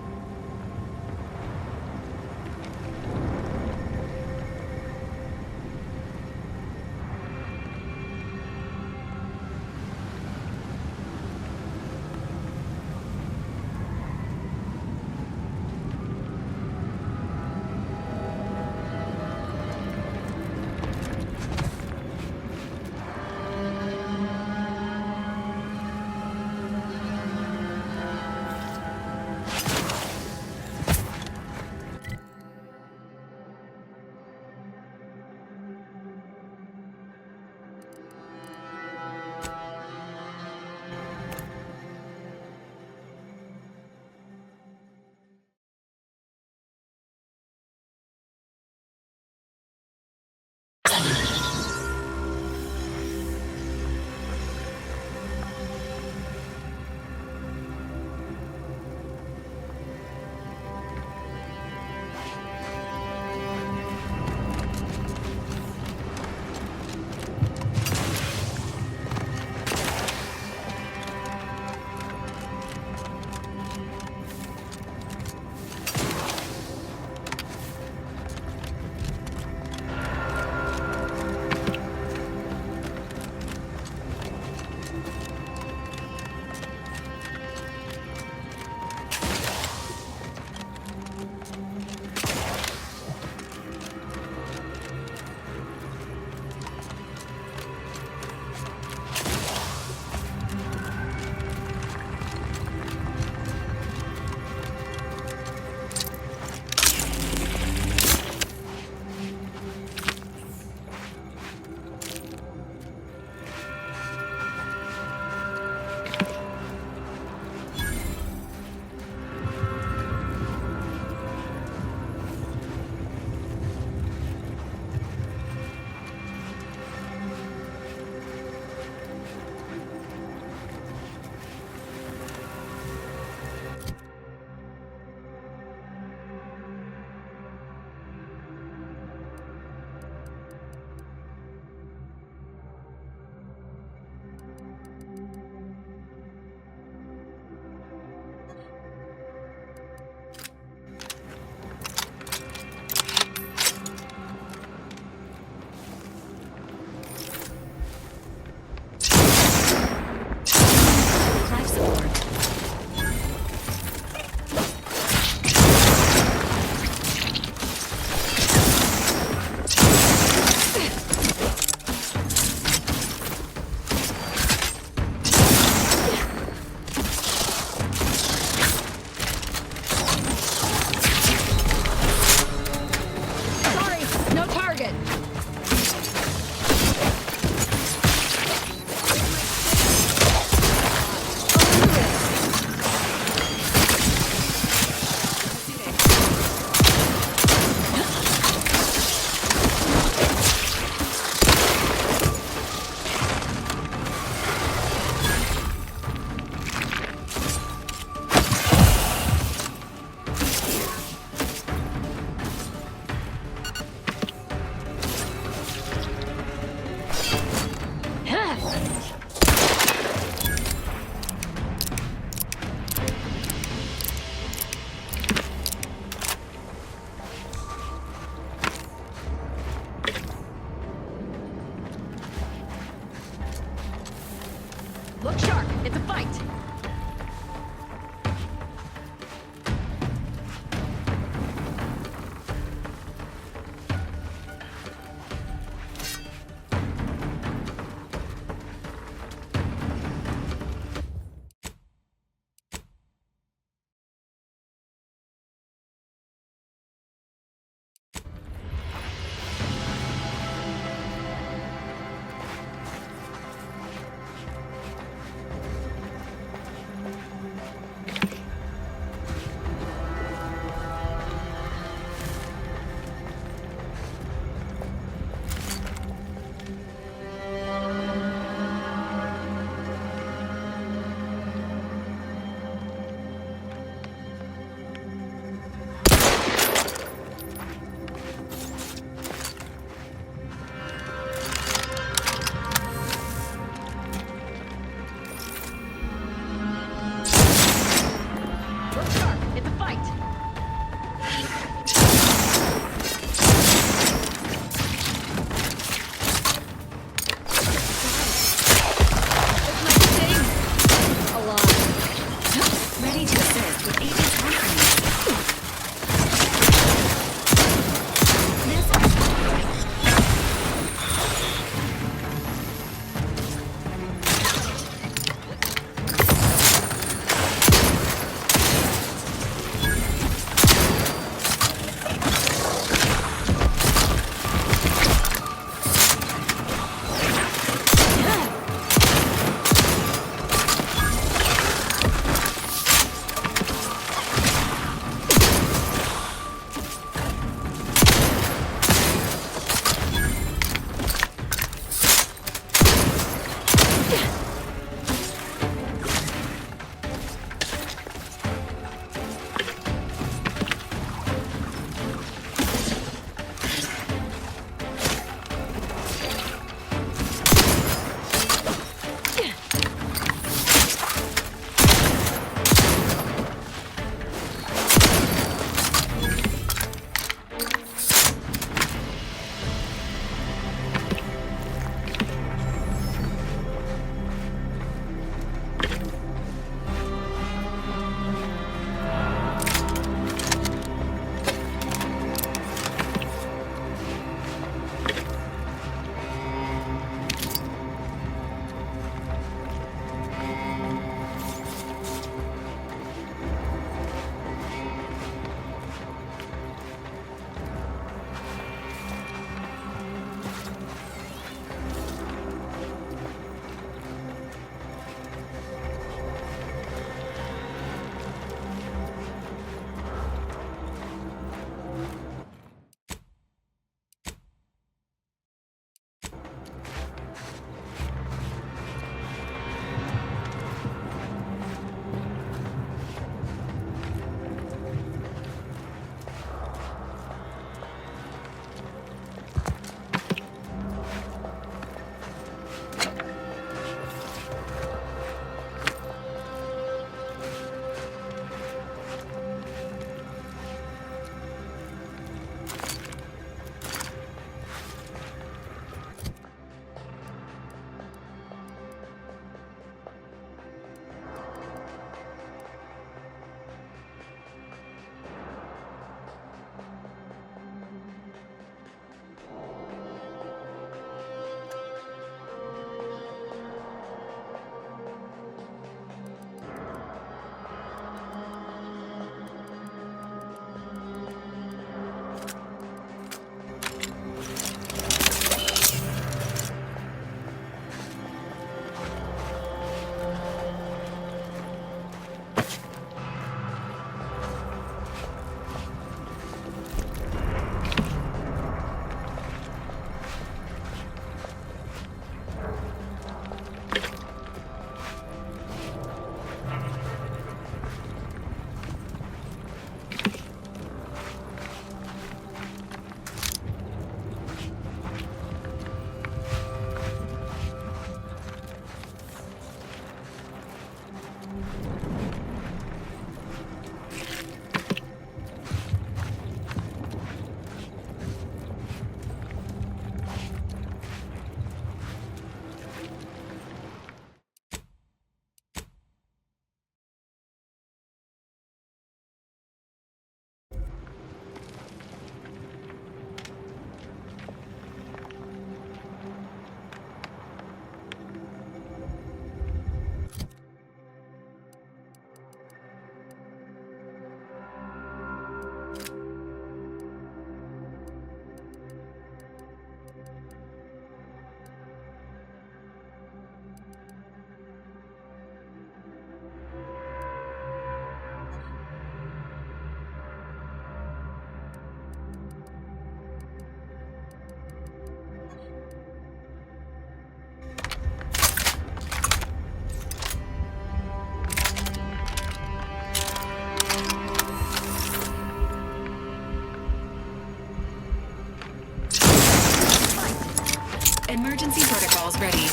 Emergency protocols ready.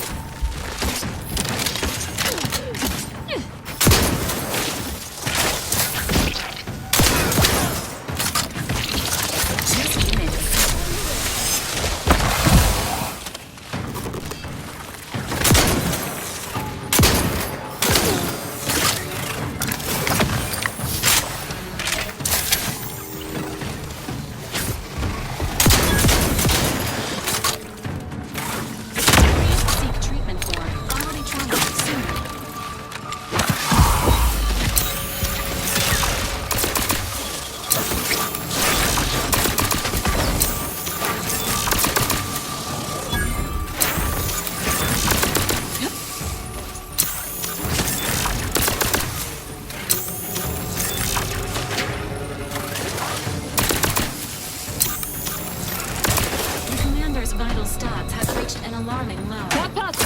Just minutes. Seek treatment for bodily trauma soon. The commander's vital stats have reached an alarming low. Protocols.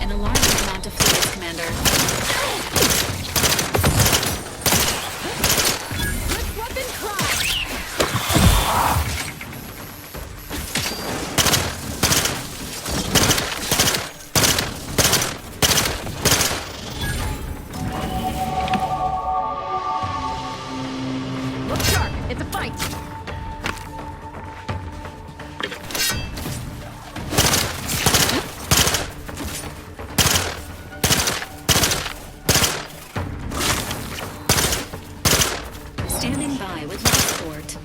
An alarming amount of fluids, Commander. Weapon crash! Look sharp. It's a fight. Standing by with life support.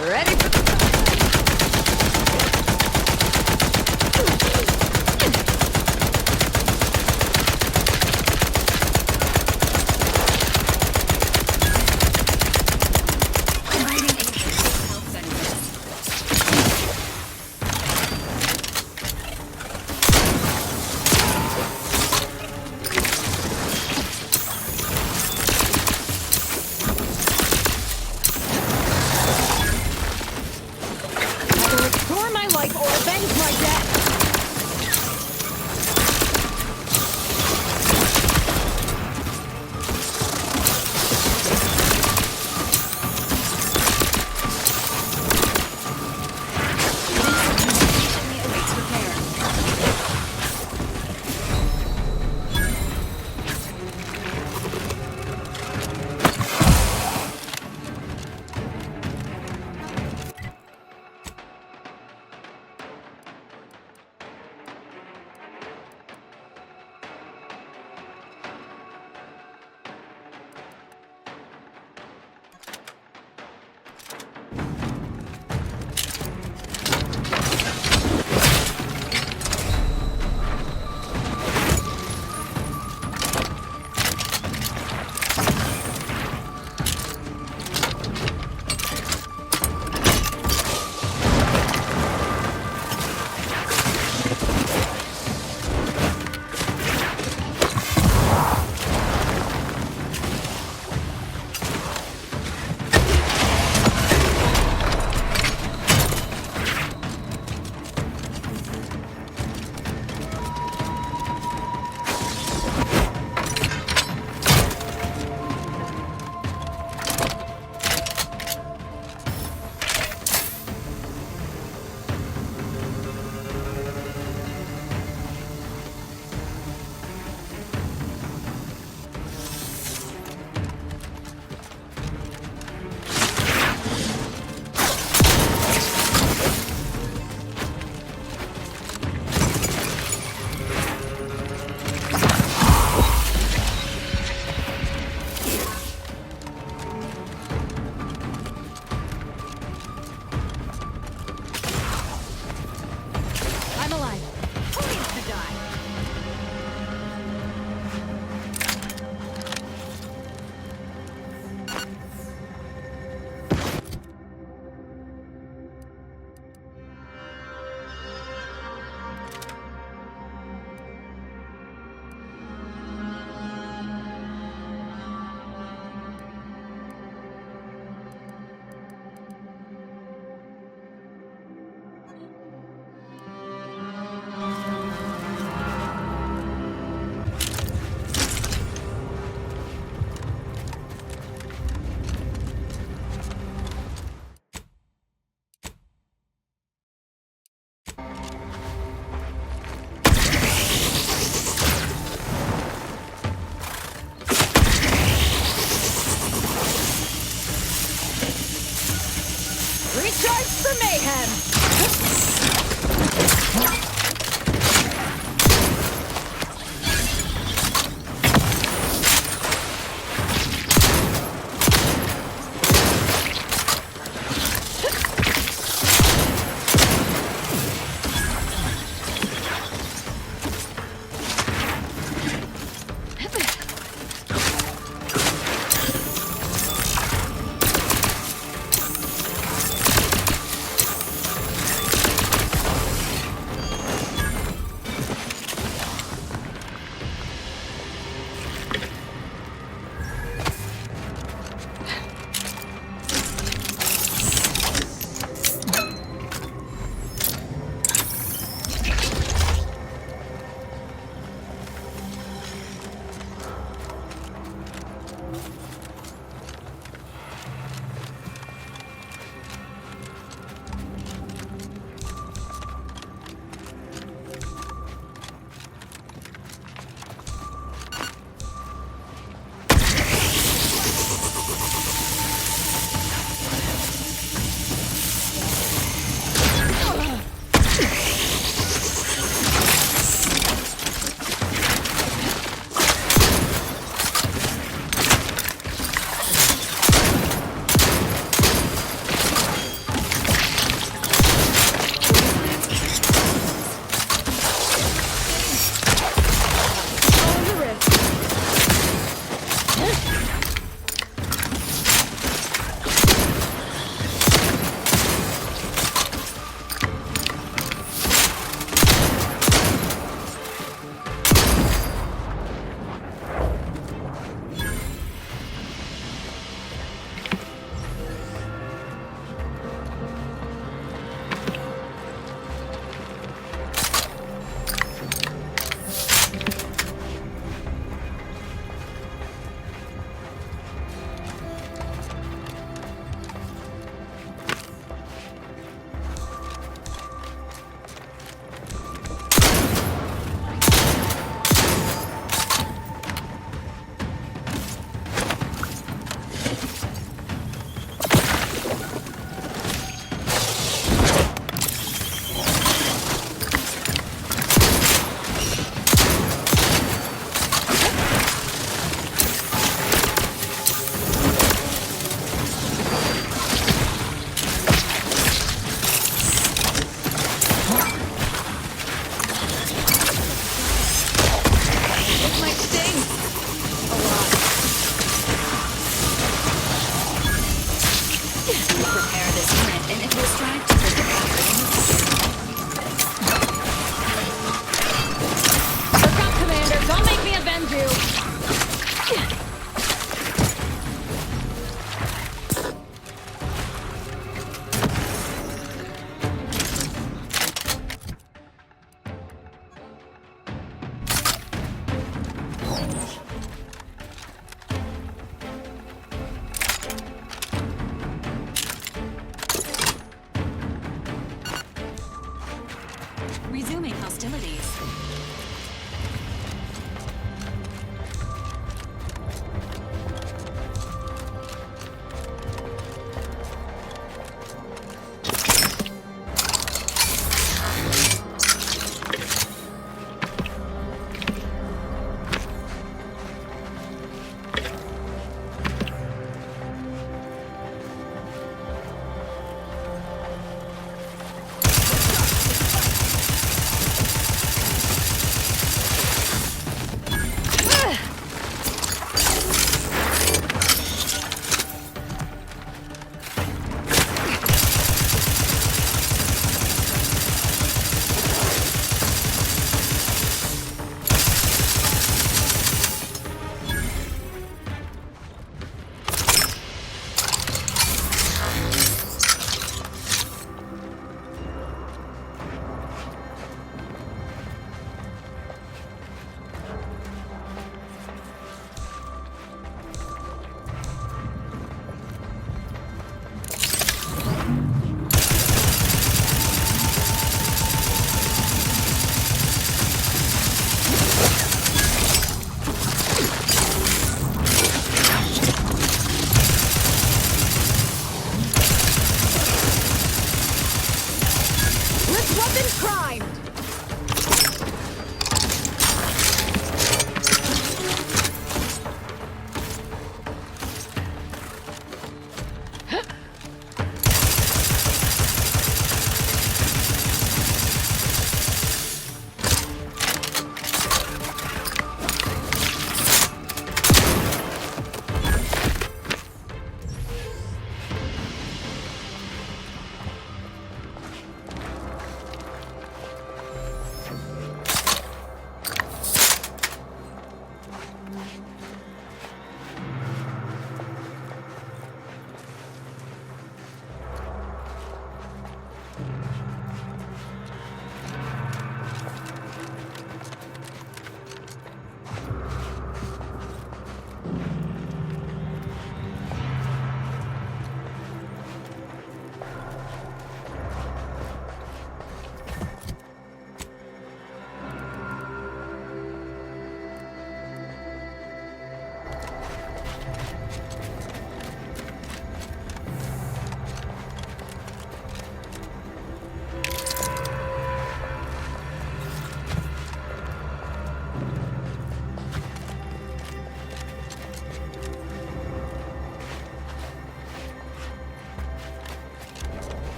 Ready for the... Restore my life or avenge my death! I'm alive. Who needs to die? Recharge for mayhem!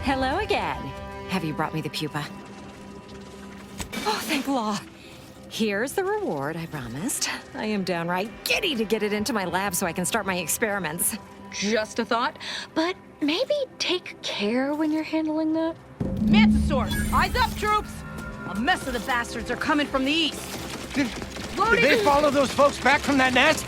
Hello again. Have you brought me the pupa? Oh, thank law. Here's the reward I promised. I am downright giddy to get it into my lab so I can start my experiments. Just a thought, but maybe take care when you're handling that. Mantisaur, eyes up, troops! A mess of the bastards are coming from the east. Did they follow those folks back from that nest?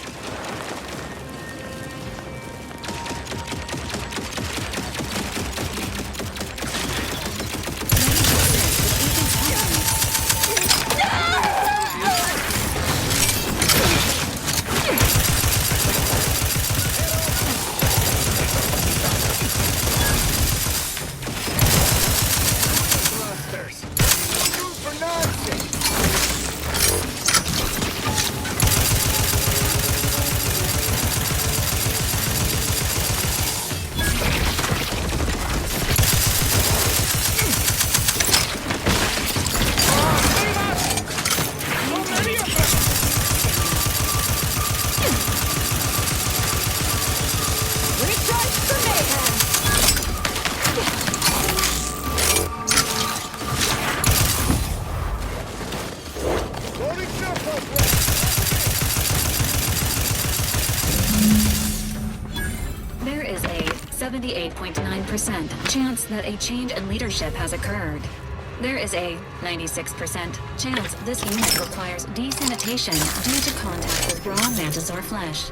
There is a 78.9% chance that a change in leadership has occurred. There is a 96% chance this unit requires desanitation due to contact with raw mantisaur flesh.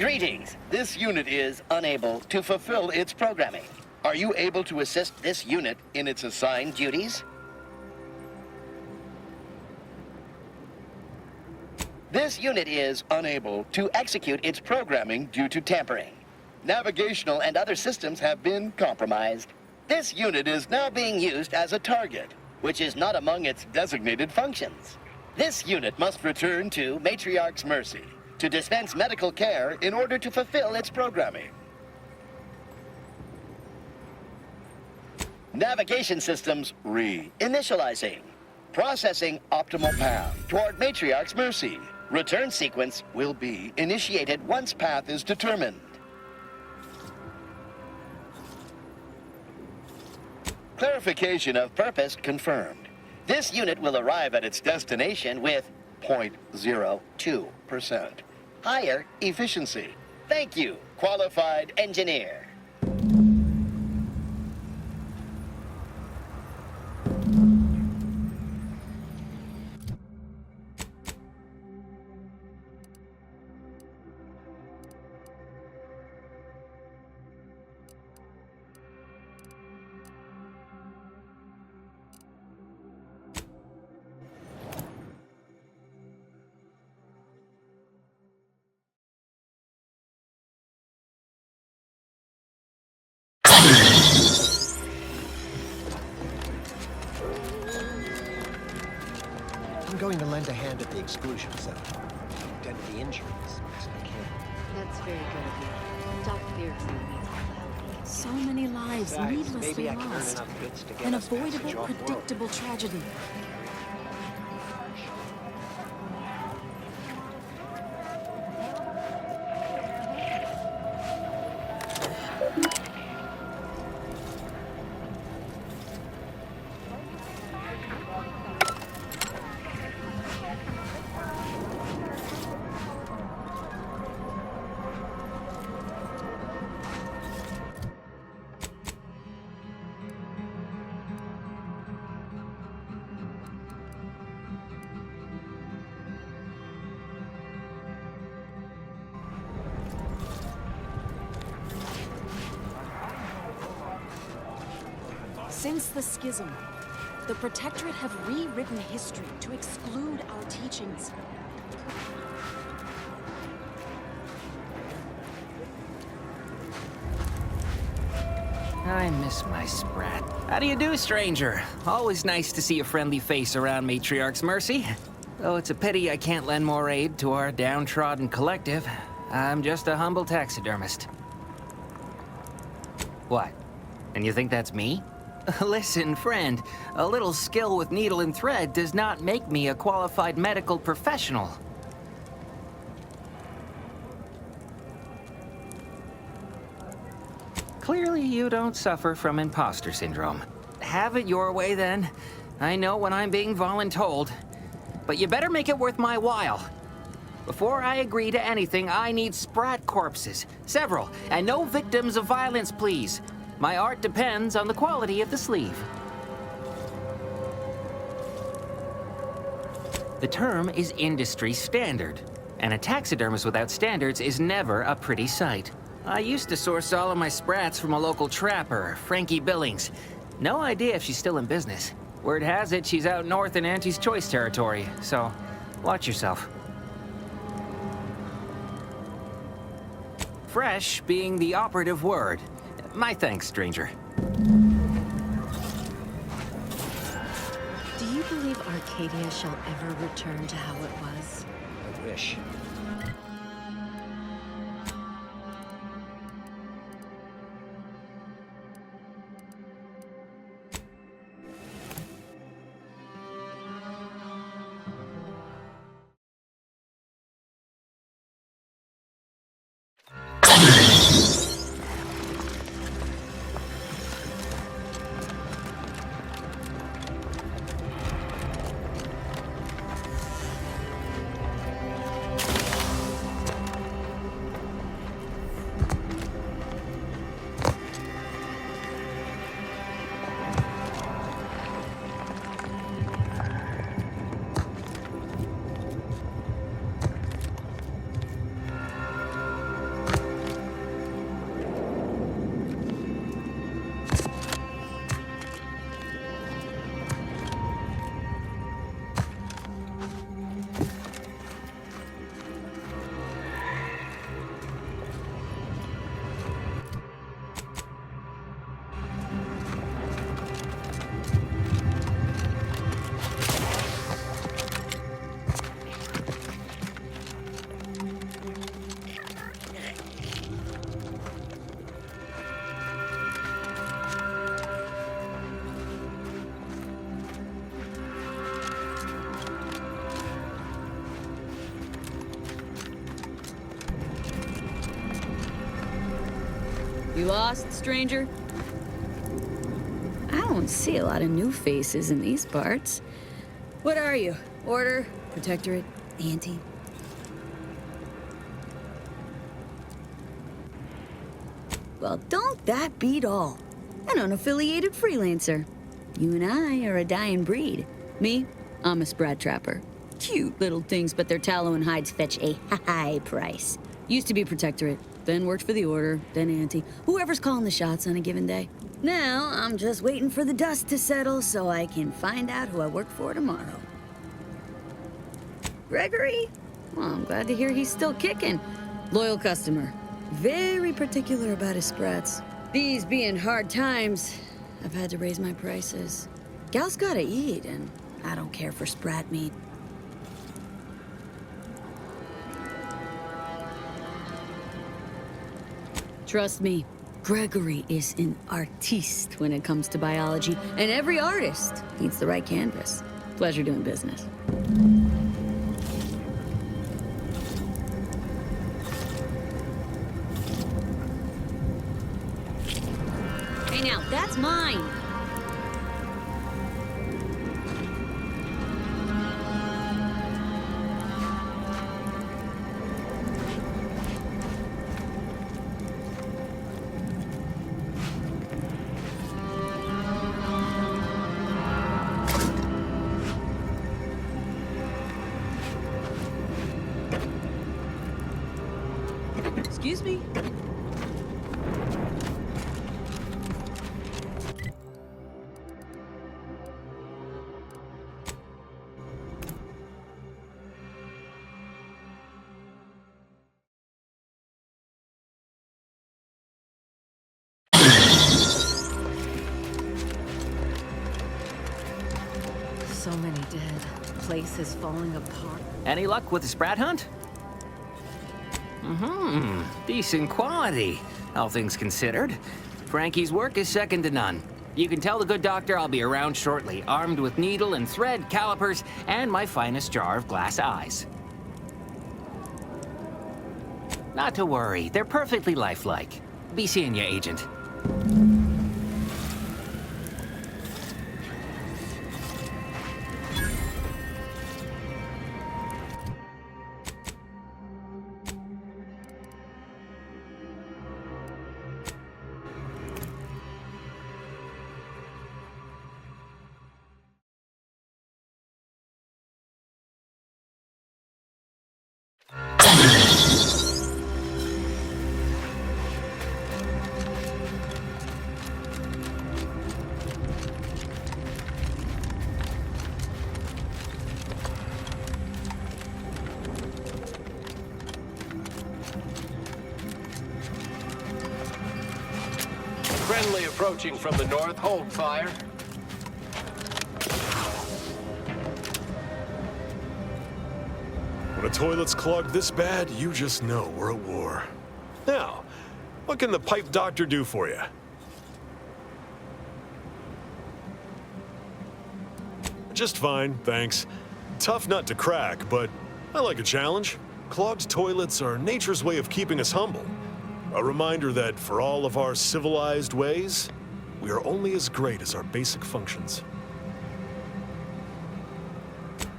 Greetings. This unit is unable to fulfill its programming. Are you able to assist this unit in its assigned duties? This unit is unable to execute its programming due to tampering. Navigational and other systems have been compromised. This unit is now being used as a target, which is not among its designated functions. This unit must return to Matriarch's mercy to dispense medical care in order to fulfill its programming. Navigation systems re-initializing. Processing optimal path toward Matriarch's mercy. Return sequence will be initiated once path is determined. Clarification of purpose confirmed. This unit will arrive at its destination with 0.02% higher efficiency. Thank you, qualified engineer. I'm going to lend a hand at the exclusion zone. Tend to the injuries as I can. That's very good of you. Dr. Beardsley needs all the help he can So many lives Besides, needlessly maybe I can earn lost. enough bits to get An us passage avoidable, off-world. predictable tragedy. Since the schism, the Protectorate have rewritten history to exclude our teachings. I miss my sprat. How do you do, stranger? Always nice to see a friendly face around Matriarch's mercy. Though it's a pity I can't lend more aid to our downtrodden collective. I'm just a humble taxidermist. What? And you think that's me? Listen, friend, a little skill with needle and thread does not make me a qualified medical professional. Clearly, you don't suffer from imposter syndrome. Have it your way, then. I know when I'm being voluntold. But you better make it worth my while. Before I agree to anything, I need sprat corpses. Several. And no victims of violence, please. My art depends on the quality of the sleeve. The term is industry standard. And a taxidermist without standards is never a pretty sight. I used to source all of my sprats from a local trapper, Frankie Billings. No idea if she's still in business. Word has it she's out north in Auntie's Choice territory, so watch yourself. Fresh being the operative word. My thanks, stranger. Do you believe Arcadia shall ever return to how it was? I wish. You lost, stranger? I don't see a lot of new faces in these parts. What are you? Order? Protectorate? Anti? Well, don't that beat all? An unaffiliated freelancer. You and I are a dying breed. Me, I'm a sprat trapper. Cute little things, but their tallow and hides fetch a high price. Used to be Protectorate, then worked for the Order, then Anti. Whoever's calling the shots on a given day. Now, I'm just waiting for the dust to settle so I can find out who I work for tomorrow. Gregory? Well, I'm glad to hear he's still kicking. Loyal customer. Very particular about his sprats. These being hard times, I've had to raise my prices. Gal's gotta eat, and I don't care for sprat meat. Trust me, Gregory is an artiste when it comes to biology, and every artist needs the right canvas. Pleasure doing business. Hey now, that's mine! Excuse me? So many dead. Place is falling apart. Any luck with the Sprat hunt? Decent quality, all things considered. Frankie's work is second to none. You can tell the good doctor I'll be around shortly, armed with needle and thread, calipers, and my finest jar of glass eyes. Not to worry, they're perfectly lifelike. Be seeing you, Agent. Friendly approaching from the north. Hold fire. When a toilet's clogged this bad, you just know we're at war. Now, what can the pipe doctor do for you? Just fine, thanks. Tough nut to crack, but I like a challenge. Clogged toilets are nature's way of keeping us humble. A reminder that for all of our civilized ways, we are only as great as our basic functions.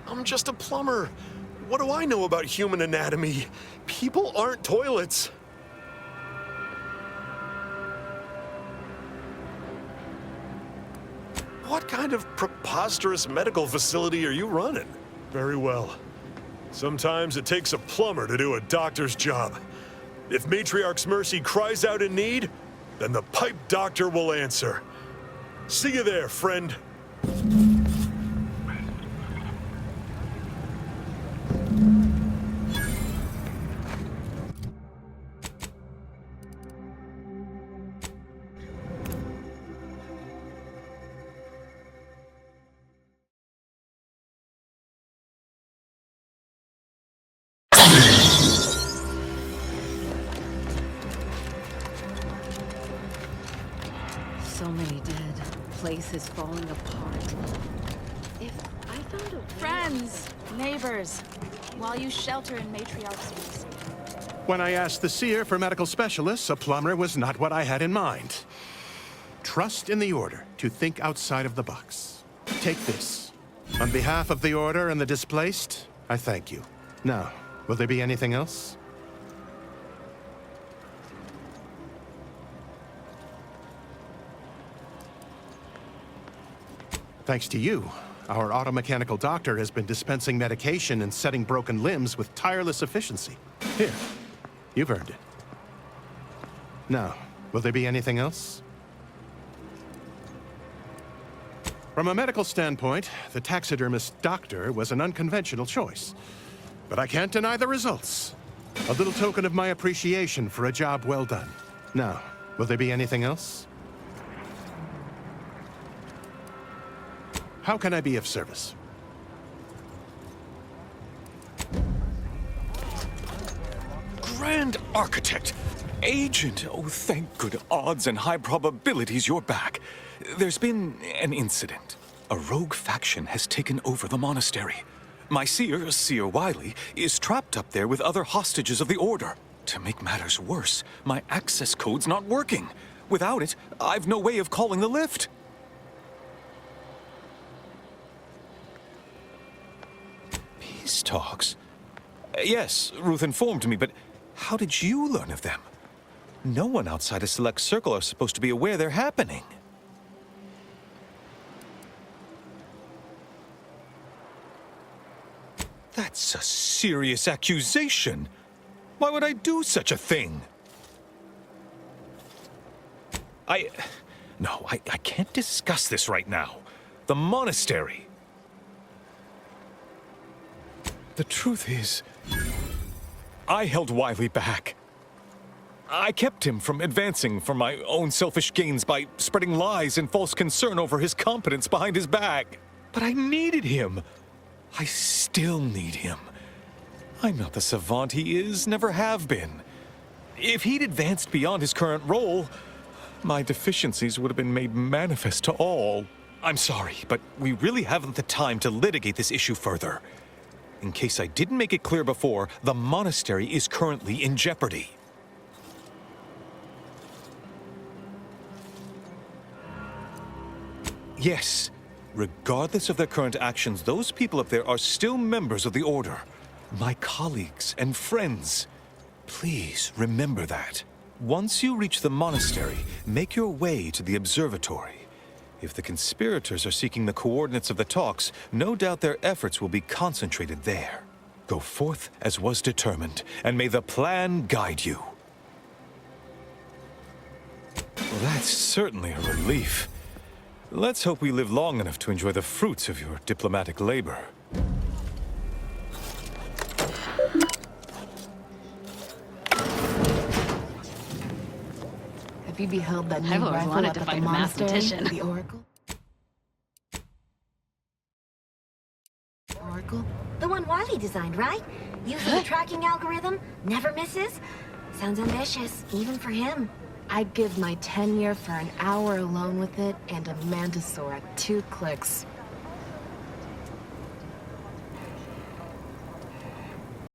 I'm just a plumber. What do I know about human anatomy? People aren't toilets. What kind of preposterous medical facility are you running? Very well. Sometimes it takes a plumber to do a doctor's job. If Matriarch's Mercy cries out in need, then the pipe doctor will answer. See you there, friend. So many dead. Place is falling apart. If I found a way... Friends, neighbors, while you shelter in Matriarch's Mercy. When I asked the seer for medical specialists, a plumber was not what I had in mind. Trust in the Order to think outside of the box. Take this. On behalf of the Order and the displaced, I thank you. Now, will there be anything else? Thanks to you, our automechanical doctor has been dispensing medication and setting broken limbs with tireless efficiency. Here, you've earned it. Now, will there be anything else? From a medical standpoint, the taxidermist doctor was an unconventional choice. But I can't deny the results. A little token of my appreciation for a job well done. Now, will there be anything else? How can I be of service? Grand Architect! Agent! Oh, thank good odds and high probabilities you're back. There's been an incident. A rogue faction has taken over the monastery. My seer, Seer Wiley, is trapped up there with other hostages of the Order. To make matters worse, my access code's not working. Without it, I've no way of calling the lift. Peace talks? Yes, Ruth informed me, but how did you learn of them? No one outside a select circle are supposed to be aware they're happening. That's a serious accusation. Why would I do such a thing? No, I can't discuss this right now. The monastery. The truth is, I held Wiley back. I kept him from advancing for my own selfish gains by spreading lies and false concern over his competence behind his back. But I needed him. I still need him. I'm not the savant he is, never have been. If he'd advanced beyond his current role, my deficiencies would have been made manifest to all. I'm sorry, but we really haven't the time to litigate this issue further. In case I didn't make it clear before, the monastery is currently in jeopardy. Yes, regardless of their current actions, those people up there are still members of the Order. My colleagues and friends. Please remember that. Once you reach the monastery, make your way to the observatory. If the conspirators are seeking the coordinates of the talks, no doubt their efforts will be concentrated there. Go forth as was determined, and may the plan guide you. Well, that's certainly a relief. Let's hope we live long enough to enjoy the fruits of your diplomatic labor. Have you beheld that new I've always rifle wanted up to at fight the a monastery? mathematician. The Oracle? Oracle? The one Wiley designed, right? Using the tracking algorithm? Never misses? Sounds ambitious, even for him. I'd give my tenure for an hour alone with it and a Mantisaur at 2 clicks.